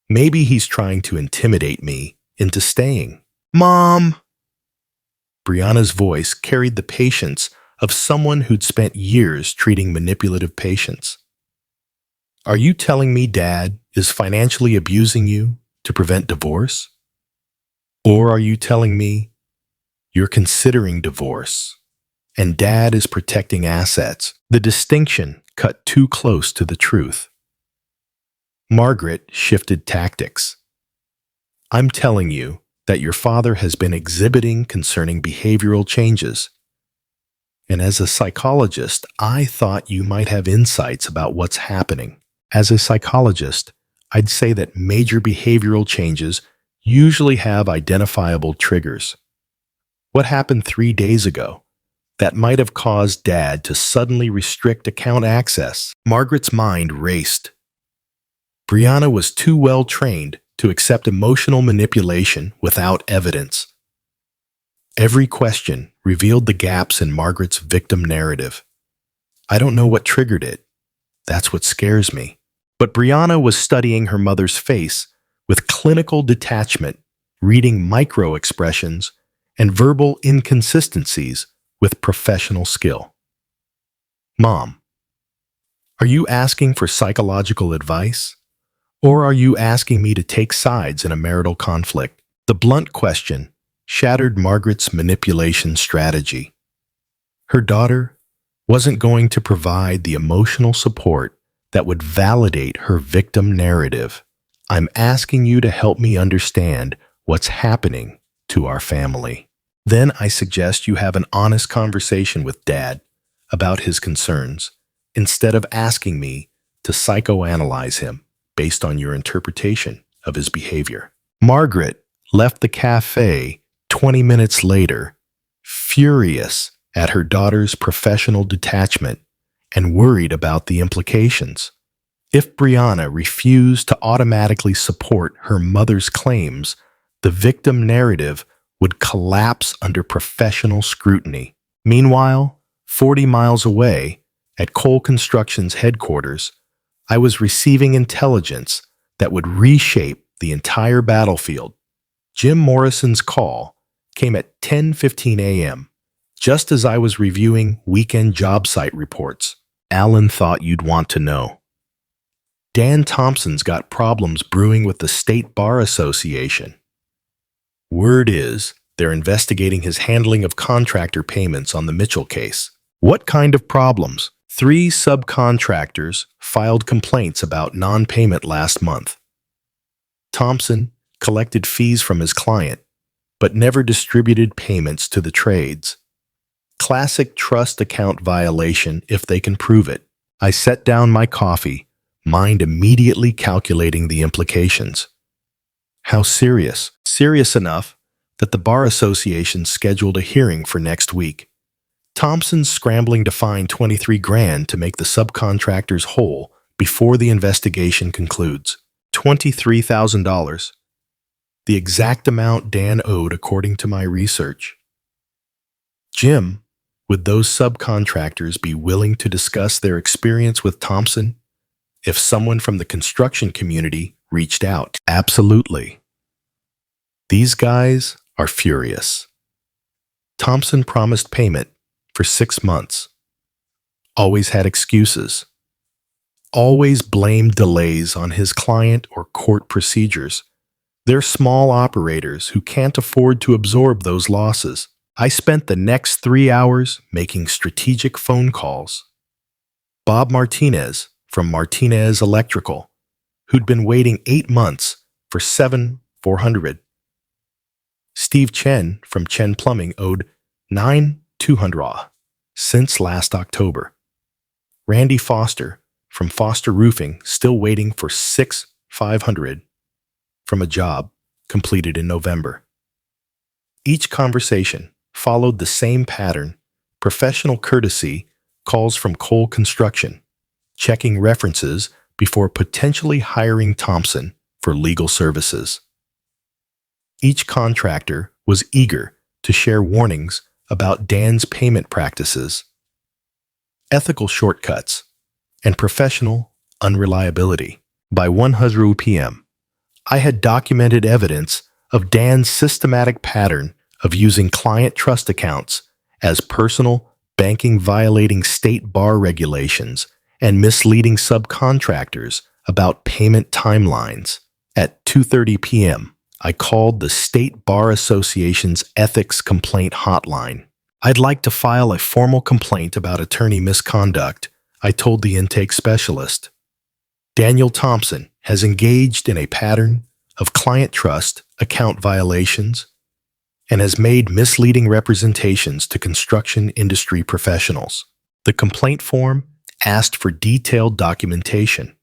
Maybe he's trying to intimidate me into staying. Mom! Brianna's voice carried the patience of someone who'd spent years treating manipulative patients. Are you telling me Dad is financially abusing you to prevent divorce? Or are you telling me you're considering divorce and Dad is protecting assets? The distinction cut too close to the truth. Margaret shifted tactics. I'm telling you that your father has been exhibiting concerning behavioral changes. And as a psychologist, I thought you might have insights about what's happening. As a psychologist, I'd say that major behavioral changes usually have identifiable triggers. What happened 3 days ago that might have caused Dad to suddenly restrict account access? Margaret's mind raced. Brianna was too well trained to accept emotional manipulation without evidence. Every question revealed the gaps in Margaret's victim narrative. I don't know what triggered it. That's what scares me. But Brianna was studying her mother's face with clinical detachment, reading micro-expressions and verbal inconsistencies with professional skill. Mom, are you asking for psychological advice? Or are you asking me to take sides in a marital conflict? The blunt question shattered Margaret's manipulation strategy. Her daughter wasn't going to provide the emotional support that would validate her victim narrative. I'm asking you to help me understand what's happening to our family. Then I suggest you have an honest conversation with Dad about his concerns, instead of asking me to psychoanalyze him based on your interpretation of his behavior. Margaret left the cafe 20 minutes later, furious at her daughter's professional detachment and worried about the implications. If Brianna refused to automatically support her mother's claims, the victim narrative would collapse under professional scrutiny. Meanwhile, 40 miles away, at Cole Construction's headquarters, I was receiving intelligence that would reshape the entire battlefield. Jim Morrison's call came at 10:15 a.m., just as I was reviewing weekend job site reports. Alan thought you'd want to know. Dan Thompson's got problems brewing with the State Bar Association. Word is they're investigating his handling of contractor payments on the Mitchell case. What kind of problems? 3 subcontractors filed complaints about non-payment last month. Thompson collected fees from his client, but never distributed payments to the trades. Classic trust account violation if they can prove it. I set down my coffee, mind immediately calculating the implications. How serious? Serious enough that the Bar Association scheduled a hearing for next week. Thompson's scrambling to find $23,000 to make the subcontractors whole before the investigation concludes. $23,000. The exact amount Dan owed according to my research. Jim, would those subcontractors be willing to discuss their experience with Thompson if someone from the construction community reached out? Absolutely. These guys are furious. Thompson promised payment for 6 months. Always had excuses. Always blamed delays on his client or court procedures. They're small operators who can't afford to absorb those losses. I spent the next 3 hours making strategic phone calls. Bob Martinez from Martinez Electrical who'd been waiting 8 months for 7,400. Steve Chen from Chen Plumbing owed 9,200 since last October. Randy Foster from Foster Roofing still waiting for 6,500 from a job completed in November. Each conversation followed the same pattern: professional courtesy, calls from Cole Construction, checking references before potentially hiring Thompson for legal services. Each contractor was eager to share warnings about Dan's payment practices, ethical shortcuts, and professional unreliability. By 1:00 p.m., I had documented evidence of Dan's systematic pattern of using client trust accounts as personal banking, violating state bar regulations and misleading subcontractors about payment timelines. At 2:30 p.m., I called the State Bar Association's Ethics Complaint Hotline. I'd like to file a formal complaint about attorney misconduct, I told the intake specialist. Daniel Thompson has engaged in a pattern of client trust account violations and has made misleading representations to construction industry professionals. The complaint form asked for detailed documentation.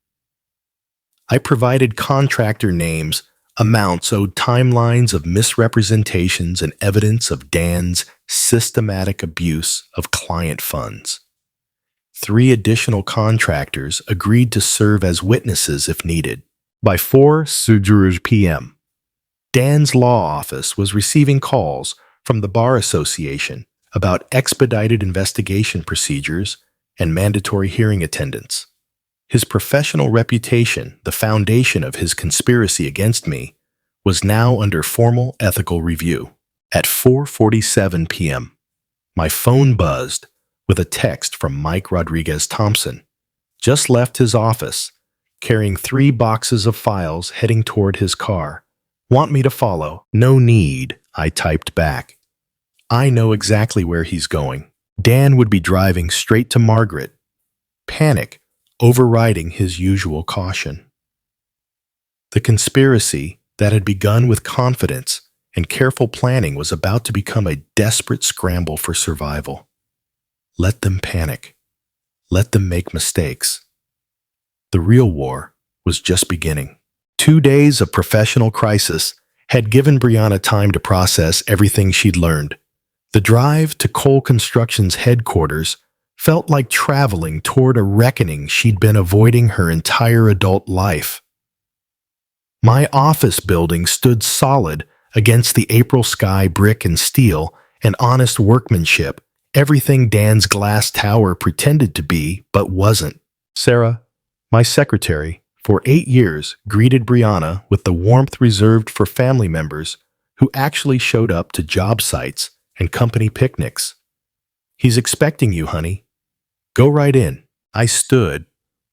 I provided contractor names, amounts owed, timelines of misrepresentations, and evidence of Dan's systematic abuse of client funds. 3 additional contractors agreed to serve as witnesses if needed. By 4:00 p.m., Dan's law office was receiving calls from the Bar Association about expedited investigation procedures and mandatory hearing attendance. His professional reputation, the foundation of his conspiracy against me, was now under formal ethical review. At 4:47 p.m., my phone buzzed with a text from Mike Rodriguez Thompson. Just left his office, carrying 3 boxes of files heading toward his car. Want me to follow? No need, I typed back. I know exactly where he's going. Dan would be driving straight to Margaret. Panic overriding his usual caution. The conspiracy that had begun with confidence and careful planning was about to become a desperate scramble for survival. Let them panic. Let them make mistakes. The real war was just beginning. 2 days of professional crisis had given Brianna time to process everything she'd learned. The drive to Cole Construction's headquarters felt like traveling toward a reckoning she'd been avoiding her entire adult life. My office building stood solid against the April sky, brick and steel and honest workmanship, everything Dan's glass tower pretended to be but wasn't. Sarah, my secretary, for 8 years, greeted Brianna with the warmth reserved for family members who actually showed up to job sites and company picnics. He's expecting you, honey. Go right in. I stood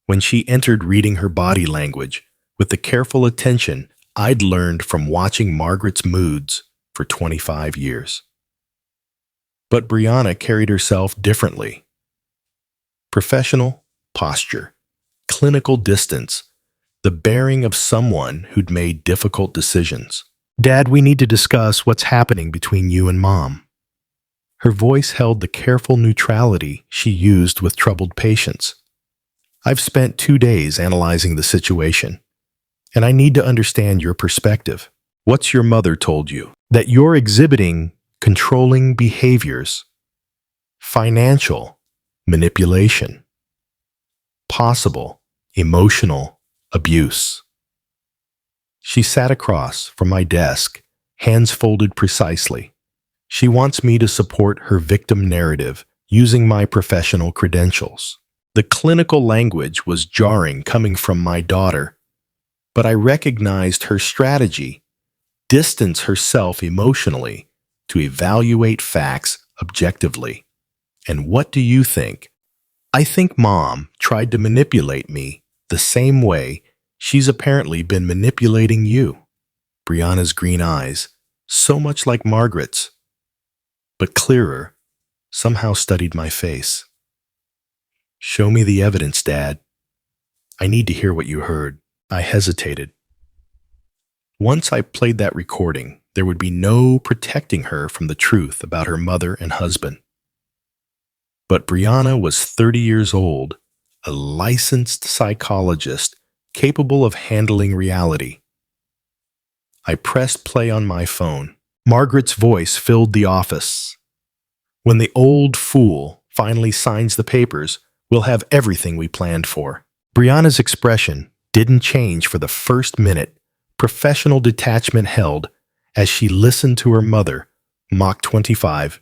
when she entered, reading her body language with the careful attention I'd learned from watching Margaret's moods for 25 years. But Brianna carried herself differently. Professional posture, clinical distance, the bearing of someone who'd made difficult decisions. Dad, we need to discuss what's happening between you and Mom. Her voice held the careful neutrality she used with troubled patients. I've spent 2 days analyzing the situation, and I need to understand your perspective. What's your mother told you? That you're exhibiting controlling behaviors, financial manipulation, possible emotional abuse. She sat across from my desk, hands folded precisely. She wants me to support her victim narrative using my professional credentials. The clinical language was jarring coming from my daughter, but I recognized her strategy: distance herself emotionally to evaluate facts objectively. And what do you think? I think Mom tried to manipulate me the same way she's apparently been manipulating you. Brianna's green eyes, so much like Margaret's, but clearer, somehow studied my face. Show me the evidence, Dad. I need to hear what you heard. I hesitated. Once I played that recording, there would be no protecting her from the truth about her mother and husband. But Brianna was 30 years old, a licensed psychologist capable of handling reality. I pressed play on my phone. Margaret's voice filled the office. When the old fool finally signs the papers, we'll have everything we planned for. Brianna's expression didn't change for the first minute. Professional detachment held as she listened to her mother, Mach 25.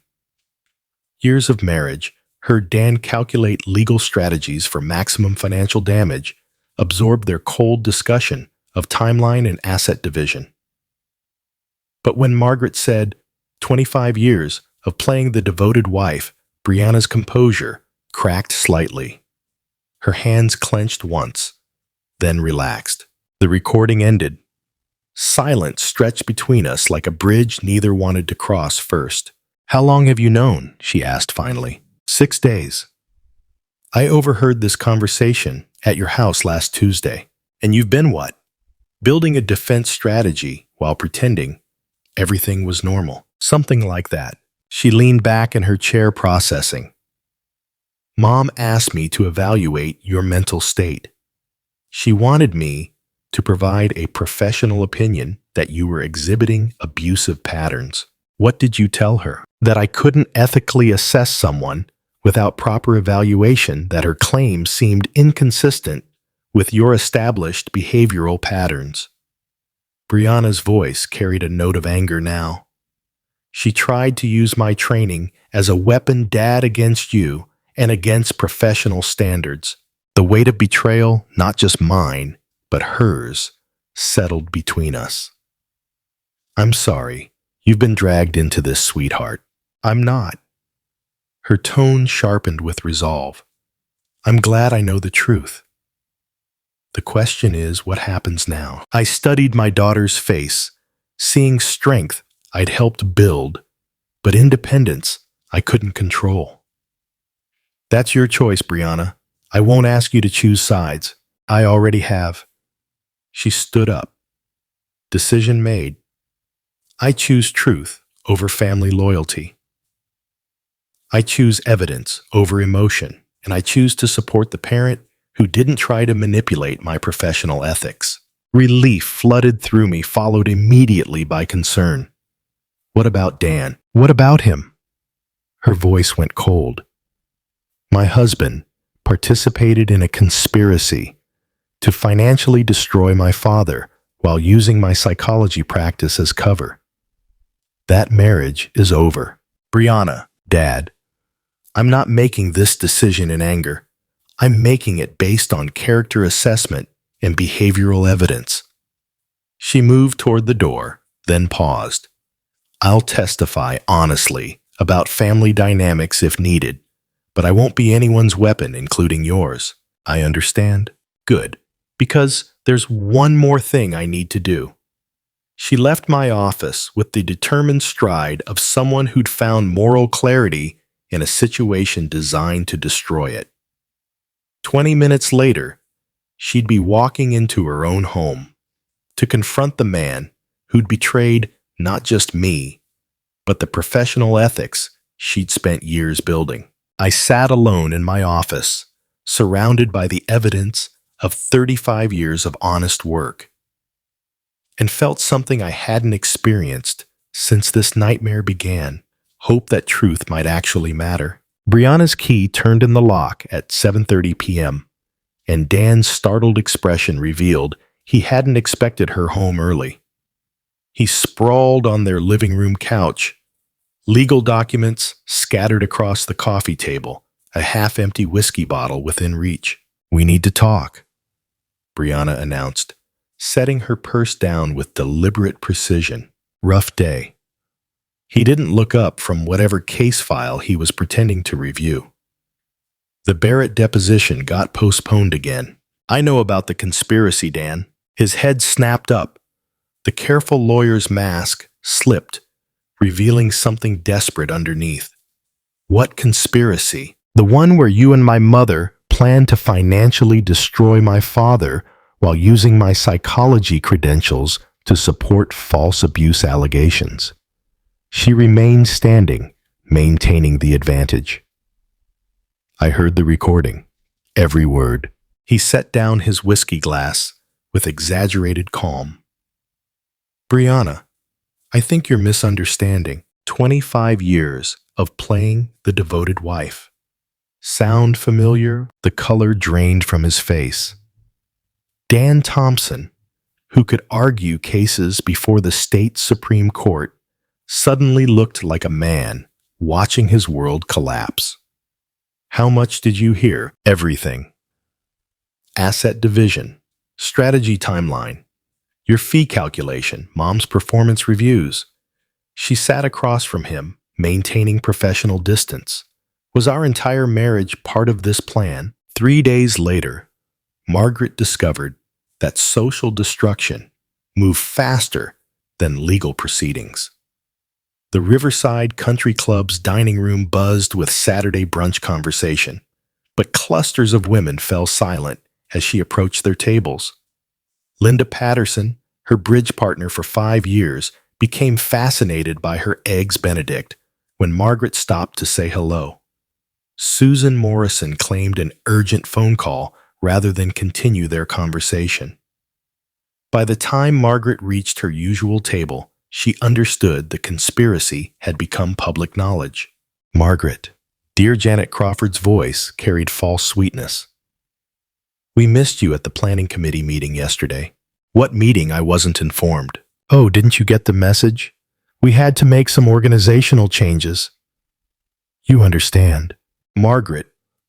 Years of marriage heard Dan calculate legal strategies for maximum financial damage, absorbed their cold discussion of timeline and asset division. But when Margaret said, 25 years of playing the devoted wife, Brianna's composure cracked slightly. Her hands clenched once, then relaxed. The recording ended. Silence stretched between us like a bridge neither wanted to cross first. "How long have you known?" she asked finally. 6 days. "I overheard this conversation at your house last Tuesday. And you've been what? Building a defense strategy while pretending everything was normal." Something like that. She leaned back in her chair processing. "Mom asked me to evaluate your mental state. She wanted me to provide a professional opinion that you were exhibiting abusive patterns." "What did you tell her?" "That I couldn't ethically assess someone without proper evaluation, that her claims seemed inconsistent with your established behavioral patterns." Brianna's voice carried a note of anger now. "She tried to use my training as a weapon, Dad, against you and against professional standards. The weight of betrayal, not just mine, but hers, settled between us." "I'm sorry. You've been dragged into this, sweetheart." "I'm not." Her tone sharpened with resolve. "I'm glad I know the truth. The question is, what happens now?" I studied my daughter's face, seeing strength I'd helped build, but independence I couldn't control. "That's your choice, Brianna. I won't ask you to choose sides. I already have." She stood up. "Decision made. I choose truth over family loyalty. I choose evidence over emotion, and I choose to support the parent who didn't try to manipulate my professional ethics." Relief flooded through me, followed immediately by concern. "What about Dan? What about him?" Her voice went cold. "My husband participated in a conspiracy to financially destroy my father while using my psychology practice as cover. That marriage is over." "Brianna, Dad, I'm not making this decision in anger. I'm making it based on character assessment and behavioral evidence." She moved toward the door, then paused. "I'll testify honestly about family dynamics if needed, but I won't be anyone's weapon, including yours." "I understand." "Good, because there's one more thing I need to do." She left my office with the determined stride of someone who'd found moral clarity in a situation designed to destroy it. 20 minutes later, she'd be walking into her own home to confront the man who'd betrayed not just me, but the professional ethics she'd spent years building. I sat alone in my office, surrounded by the evidence of 35 years of honest work, and felt something I hadn't experienced since this nightmare began: hope that truth might actually matter. Brianna's key turned in the lock at 7:30 p.m., and Dan's startled expression revealed he hadn't expected her home early. He sprawled on their living room couch, legal documents scattered across the coffee table, a half-empty whiskey bottle within reach. "We need to talk," Brianna announced, setting her purse down with deliberate precision. "Rough day." He didn't look up from whatever case file he was pretending to review. "The Barrett deposition got postponed again." "I know about the conspiracy, Dan." His head snapped up. The careful lawyer's mask slipped, revealing something desperate underneath. "What conspiracy?" "The one where you and my mother planned to financially destroy my father while using my psychology credentials to support false abuse allegations. She remained standing, maintaining the advantage. I heard the recording, every word. He set down his whiskey glass with exaggerated calm. Brianna, I think you're misunderstanding. 25 years of playing the devoted wife. Sound familiar? The color drained from his face. Dan Thompson, who could argue cases before the state Supreme Court, suddenly looked like a man watching his world collapse. How much did you hear? Everything. Asset division, strategy timeline, your fee calculation, mom's performance reviews. She sat across from him, maintaining professional distance. Was our entire marriage part of this plan? 3 days later, Margaret discovered that social destruction moved faster than legal proceedings. The Riverside Country Club's dining room buzzed with Saturday brunch conversation, but clusters of women fell silent as she approached their tables. Linda Patterson, her bridge partner for 5 years, became fascinated by her Eggs Benedict when Margaret stopped to say hello. Susan Morrison claimed an urgent phone call rather than continue their conversation. By the time Margaret reached her usual table, she understood the conspiracy had become public knowledge. Margaret, dear Janet Crawford's voice carried false sweetness. We missed you at the planning committee meeting yesterday. What meeting? I wasn't informed. Oh, didn't you get the message? We had to make some organizational changes. You understand. Margaret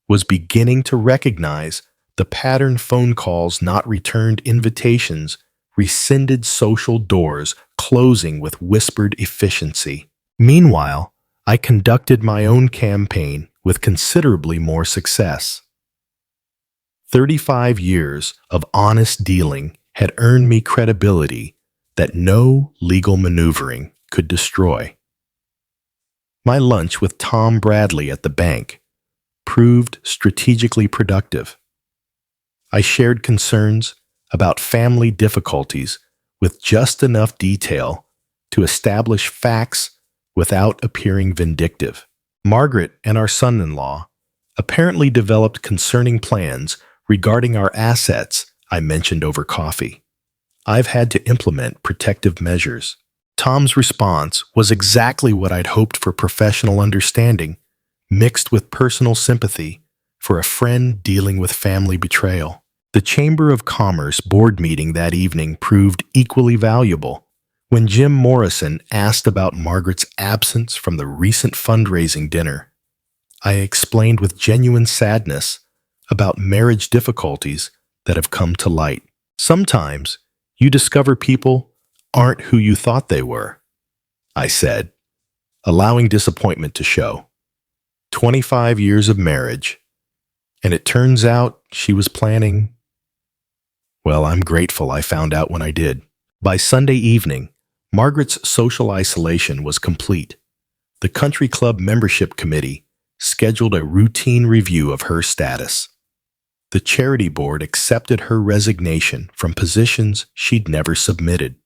was beginning to recognize the pattern: phone calls, not returned invitations, rescinded social doors closing with whispered efficiency. Meanwhile, I conducted my own campaign with considerably more success. 35 years of honest dealing had earned me credibility that no legal maneuvering could destroy. My lunch with Tom Bradley at the bank proved strategically productive. I shared concerns about family difficulties with just enough detail to establish facts without appearing vindictive. Margaret and our son-in-law apparently developed concerning plans regarding our assets I mentioned over coffee. I've had to implement protective measures. Tom's response was exactly what I'd hoped for: professional understanding, mixed with personal sympathy for a friend dealing with family betrayal. The Chamber of Commerce board meeting that evening proved equally valuable. When Jim Morrison asked about Margaret's absence from the recent fundraising dinner, I explained with genuine sadness about marriage difficulties that have come to light. Sometimes you discover people aren't who you thought they were, I said, allowing disappointment to show. 25 years of marriage, and it turns out she was planning. Well, I'm grateful I found out when I did. By Sunday evening, Margaret's social isolation was complete. The country club membership committee scheduled a routine review of her status. The charity board accepted her resignation from positions she'd never submitted.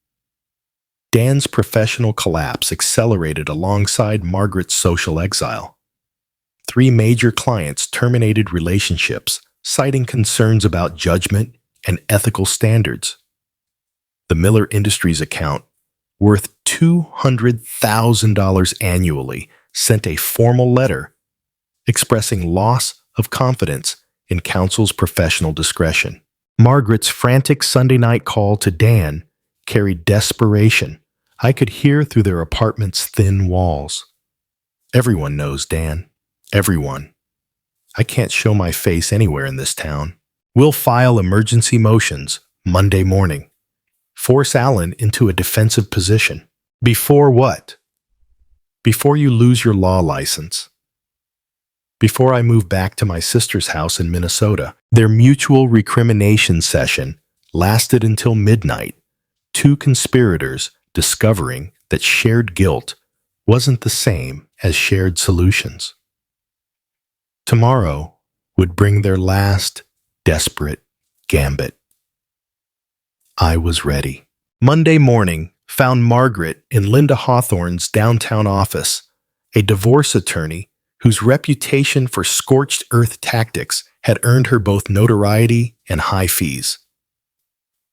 Dan's professional collapse accelerated alongside Margaret's social exile. 3 major clients terminated relationships, citing concerns about judgment and ethical standards. The Miller Industries account, worth $200,000 annually, sent a formal letter expressing loss of confidence in counsel's professional discretion. Margaret's frantic Sunday night call to Dan carried desperation. I could hear through their apartment's thin walls. Everyone knows Dan. Everyone. I can't show my face anywhere in this town. We'll file emergency motions Monday morning. Force Alan into a defensive position. Before what? Before you lose your law license. Before I move back to my sister's house in Minnesota. Their mutual recrimination session lasted until midnight, 2 conspirators discovering that shared guilt wasn't the same as shared solutions. Tomorrow would bring their last desperate gambit. I was ready. Monday morning found Margaret in Linda Hawthorne's downtown office, a divorce attorney whose reputation for scorched earth tactics had earned her both notoriety and high fees.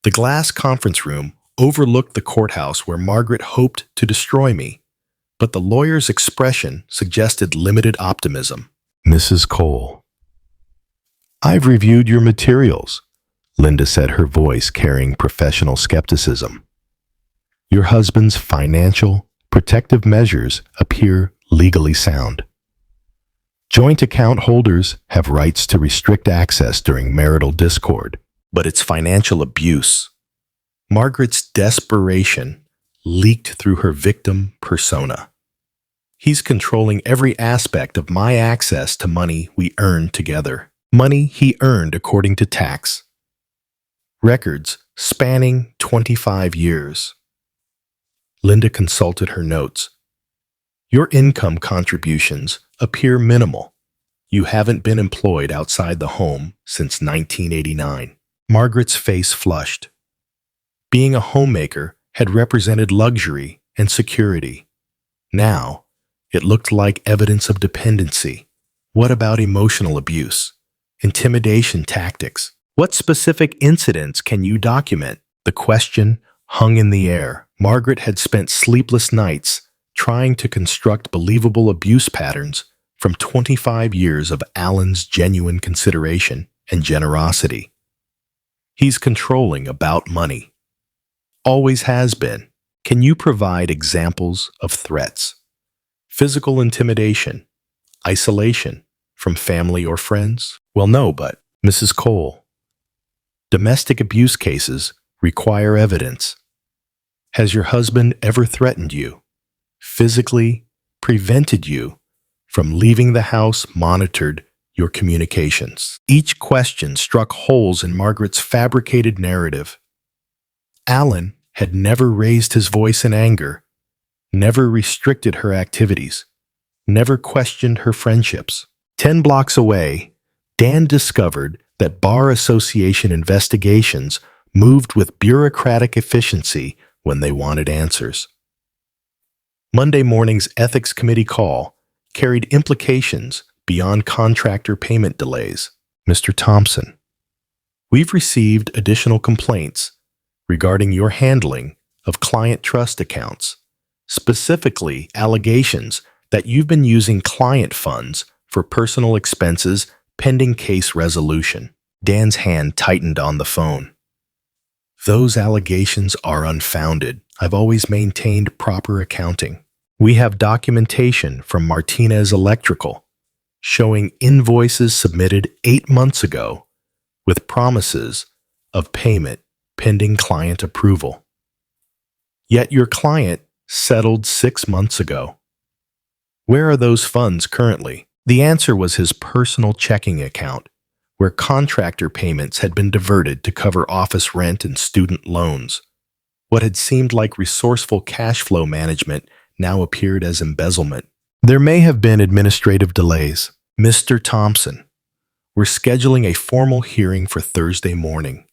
The glass conference room overlooked the courthouse where Margaret hoped to destroy me, but the lawyer's expression suggested limited optimism. Mrs. Cole, I've reviewed your materials, Linda said, her voice carrying professional skepticism. Your husband's financial, protective measures appear legally sound. Joint account holders have rights to restrict access during marital discord, but it's financial abuse. Margaret's desperation leaked through her victim persona. He's controlling every aspect of my access to money we earned together. Money he earned according to tax. Records spanning 25 years. Linda consulted her notes. Your income contributions appear minimal. You haven't been employed outside the home since 1989. Margaret's face flushed. Being a homemaker had represented luxury and security. Now, it looked like evidence of dependency. What about emotional abuse? Intimidation tactics? What specific incidents can you document? The question hung in the air. Margaret had spent sleepless nights trying to construct believable abuse patterns from 25 years of Alan's genuine consideration and generosity. He's controlling about money. Always has been. Can you provide examples of threats? Physical intimidation, isolation from family or friends? Well, no, but Mrs. Cole, domestic abuse cases require evidence. Has your husband ever threatened you, physically prevented you from leaving the house, monitored your communications? Each question struck holes in Margaret's fabricated narrative. Alan had never raised his voice in anger, never restricted her activities, never questioned her friendships. 10 blocks away, Dan discovered that bar association investigations moved with bureaucratic efficiency when they wanted answers. Monday morning's ethics committee call carried implications beyond contractor payment delays. Mr. Thompson, we've received additional complaints regarding your handling of client trust accounts, specifically allegations that you've been using client funds for personal expenses pending case resolution. Dan's hand tightened on the phone. Those allegations are unfounded. I've always maintained proper accounting. We have documentation from Martinez Electrical showing invoices submitted 8 months ago with promises of payment pending client approval. Yet your client settled 6 months ago. Where are those funds currently? The answer was his personal checking account, where contractor payments had been diverted to cover office rent and student loans. What had seemed like resourceful cash flow management now appeared as embezzlement. There may have been administrative delays. Mr. Thompson, we're scheduling a formal hearing for Thursday morning.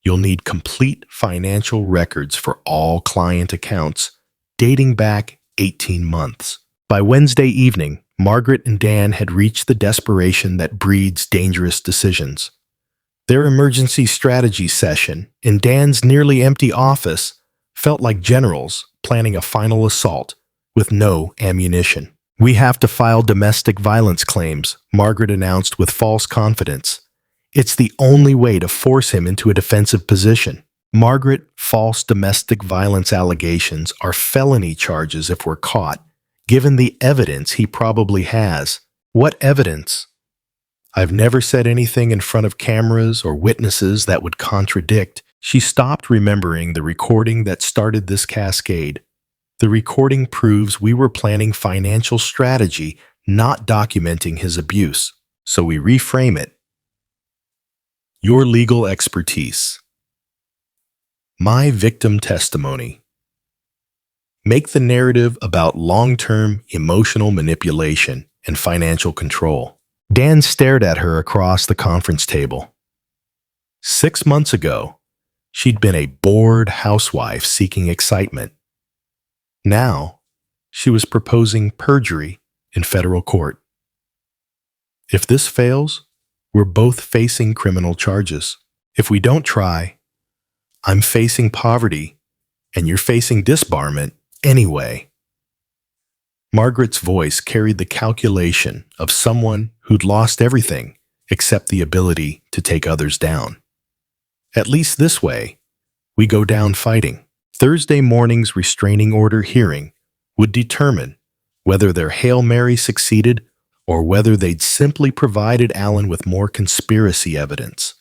You'll need complete financial records for all client accounts dating back 18 months. By Wednesday evening, Margaret and Dan had reached the desperation that breeds dangerous decisions. Their emergency strategy session in Dan's nearly empty office felt like generals planning a final assault with no ammunition. We have to file domestic violence claims, Margaret announced with false confidence. It's the only way to force him into a defensive position. Margaret, false domestic violence allegations are felony charges if we're caught, given the evidence he probably has. What evidence? I've never said anything in front of cameras or witnesses that would contradict. She stopped remembering the recording that started this cascade. The recording proves we were planning financial strategy, not documenting his abuse. So we reframe it. Your legal expertise. My victim testimony. Make the narrative about long-term emotional manipulation and financial control. Dan stared at her across the conference table. 6 months ago, She'd been a bored housewife seeking excitement. Now, she was proposing perjury in federal court. If this fails, we're both facing criminal charges. If we don't try, I'm facing poverty and you're facing disbarment anyway. Margaret's voice carried the calculation of someone who'd lost everything except the ability to take others down. At least this way, we go down fighting. Thursday morning's restraining order hearing would determine whether their Hail Mary succeeded or whether they'd simply provided Alan with more conspiracy evidence.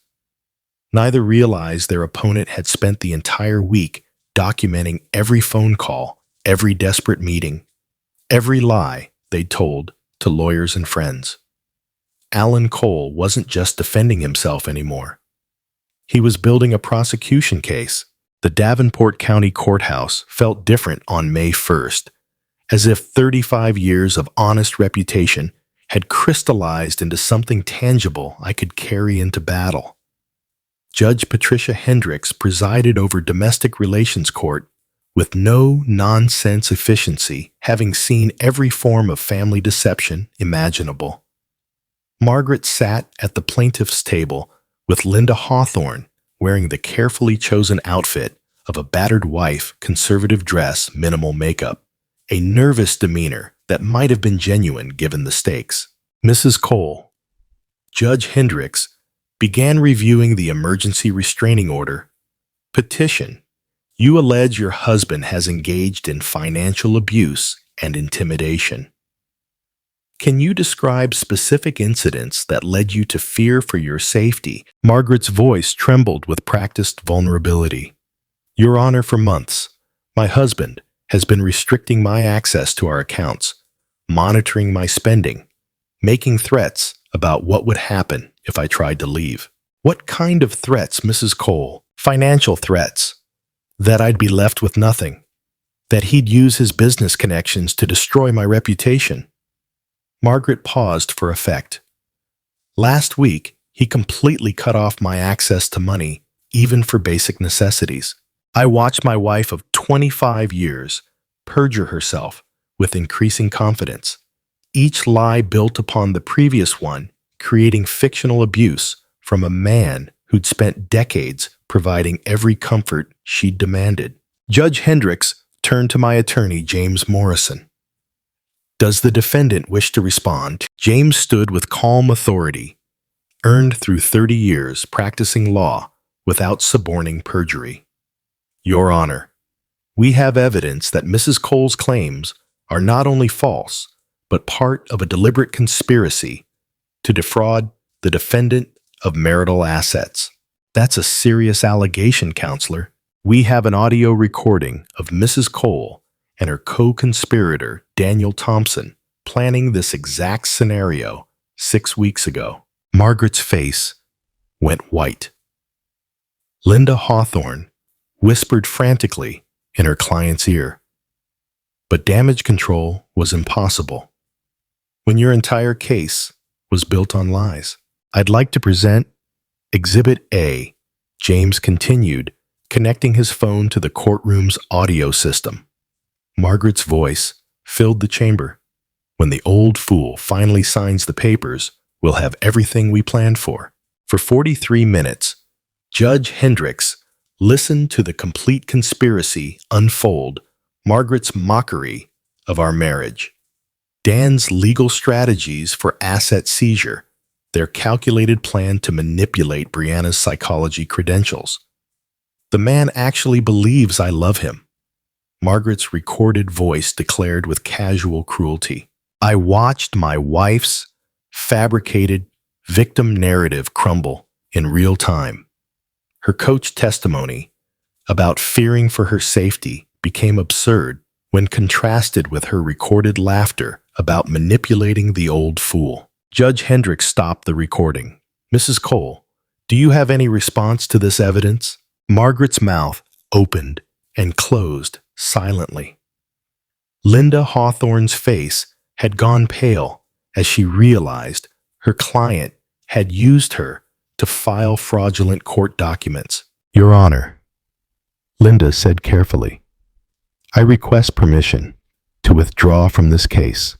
Neither realized their opponent had spent the entire week documenting every phone call, every desperate meeting, every lie they'd told to lawyers and friends. Alan Cole wasn't just defending himself anymore. He was building a prosecution case. The Davenport County Courthouse felt different on May 1st, as if 35 years of honest reputation had crystallized into something tangible I could carry into battle. Judge Patricia Hendricks presided over domestic relations court with no nonsense efficiency, having seen every form of family deception imaginable. Margaret sat at the plaintiff's table with Linda Hawthorne wearing the carefully chosen outfit of a battered wife, conservative dress, minimal makeup, a nervous demeanor that might have been genuine given the stakes. Mrs. Cole, Judge Hendricks, began reviewing the emergency restraining order. Petition. You allege your husband has engaged in financial abuse and intimidation. Can you describe specific incidents that led you to fear for your safety? Margaret's voice trembled with practiced vulnerability. Your Honor, for months, my husband has been restricting my access to our accounts, monitoring my spending, making threats about what would happen if I tried to leave. What kind of threats, Mrs. Cole? Financial threats. That I'd be left with nothing. That he'd use his business connections to destroy my reputation. Margaret paused for effect. Last week, he completely cut off my access to money, even for basic necessities. I watched my wife of 25 years perjure herself with increasing confidence, each lie built upon the previous one, creating fictional abuse from a man who'd spent decades providing every comfort she'd demanded. Judge Hendricks turned to my attorney, James Morrison. Does the defendant wish to respond? James stood with calm authority, earned through 30 years practicing law without suborning perjury. Your Honor, we have evidence that Mrs. Cole's claims are not only false, but part of a deliberate conspiracy to defraud the defendant of marital assets. That's a serious allegation, Counselor. We have an audio recording of Mrs. Cole and her co-conspirator, Daniel Thompson, planning this exact scenario 6 weeks ago. Margaret's face went white. Linda Hawthorne whispered frantically in her client's ear. But damage control was impossible when your entire case was built on lies. I'd like to present Exhibit A. James continued, connecting his phone to the courtroom's audio system. Margaret's voice filled the chamber. When the old fool finally signs the papers, we'll have everything we planned for. For 43 minutes, Judge Hendricks listened to the complete conspiracy unfold, Margaret's mockery of our marriage, Dan's legal strategies for asset seizure, their calculated plan to manipulate Brianna's psychology credentials. The man actually believes I love him, Margaret's recorded voice declared with casual cruelty. I watched my wife's fabricated victim narrative crumble in real time. Her coach testimony about fearing for her safety became absurd when contrasted with her recorded laughter about manipulating the old fool. Judge Hendricks stopped the recording. Mrs. Cole, do you have any response to this evidence? Margaret's mouth opened and closed silently. Linda Hawthorne's face had gone pale as she realized her client had used her to file fraudulent court documents. Your Honor, Linda said carefully, "I request permission to withdraw from this case.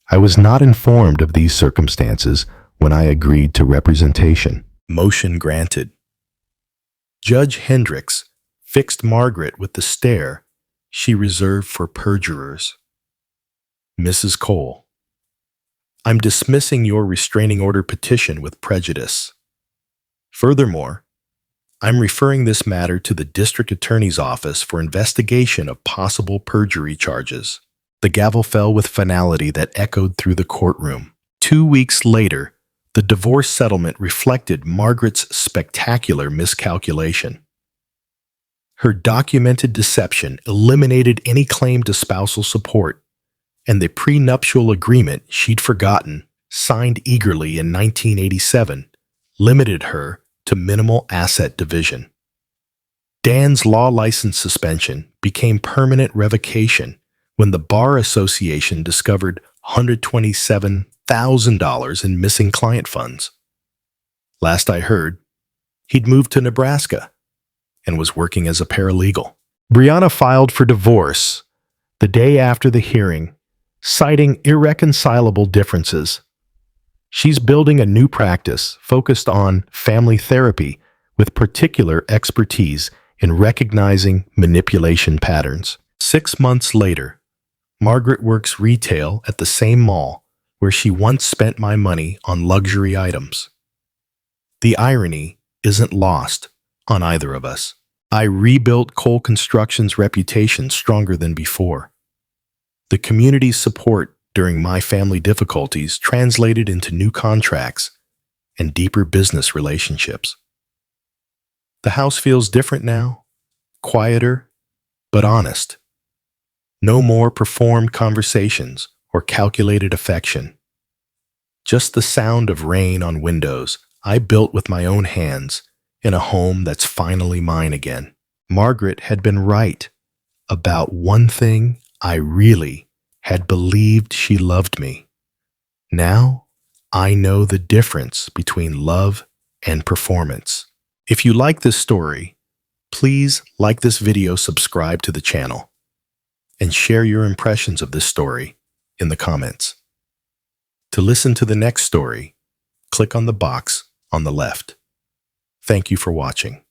I was not informed of these circumstances when I agreed to representation." Motion granted. Judge Hendricks fixed Margaret with the stare she reserved for perjurers. Mrs. Cole, I'm dismissing your restraining order petition with prejudice. Furthermore, I'm referring this matter to the district attorney's office for investigation of possible perjury charges. The gavel fell with finality that echoed through the courtroom. 2 weeks later, the divorce settlement reflected Margaret's spectacular miscalculation. Her documented deception eliminated any claim to spousal support, and the prenuptial agreement she'd forgotten, signed eagerly in 1987, limited her to minimal asset division. Dan's law license suspension became permanent revocation when the Bar Association discovered $127,000 in missing client funds. Last I heard, he'd moved to Nebraska and was working as a paralegal. Brianna filed for divorce the day after the hearing, citing irreconcilable differences. She's building a new practice focused on family therapy with particular expertise in recognizing manipulation patterns. 6 months later, Margaret works retail at the same mall where she once spent my money on luxury items. The irony isn't lost on either of us. I rebuilt Cole Construction's reputation stronger than before. The community's support during my family difficulties translated into new contracts and deeper business relationships. The house feels different now, quieter, but honest. No more performed conversations or calculated affection. Just the sound of rain on windows I built with my own hands in a home that's finally mine again. Margaret had been right about one thing I really had believed she loved me. Now, I know the difference between love and performance. If you like this story, please like this video, subscribe to the channel, and share your impressions of this story in the comments. To listen to the next story, click on the box on the left. Thank you for watching.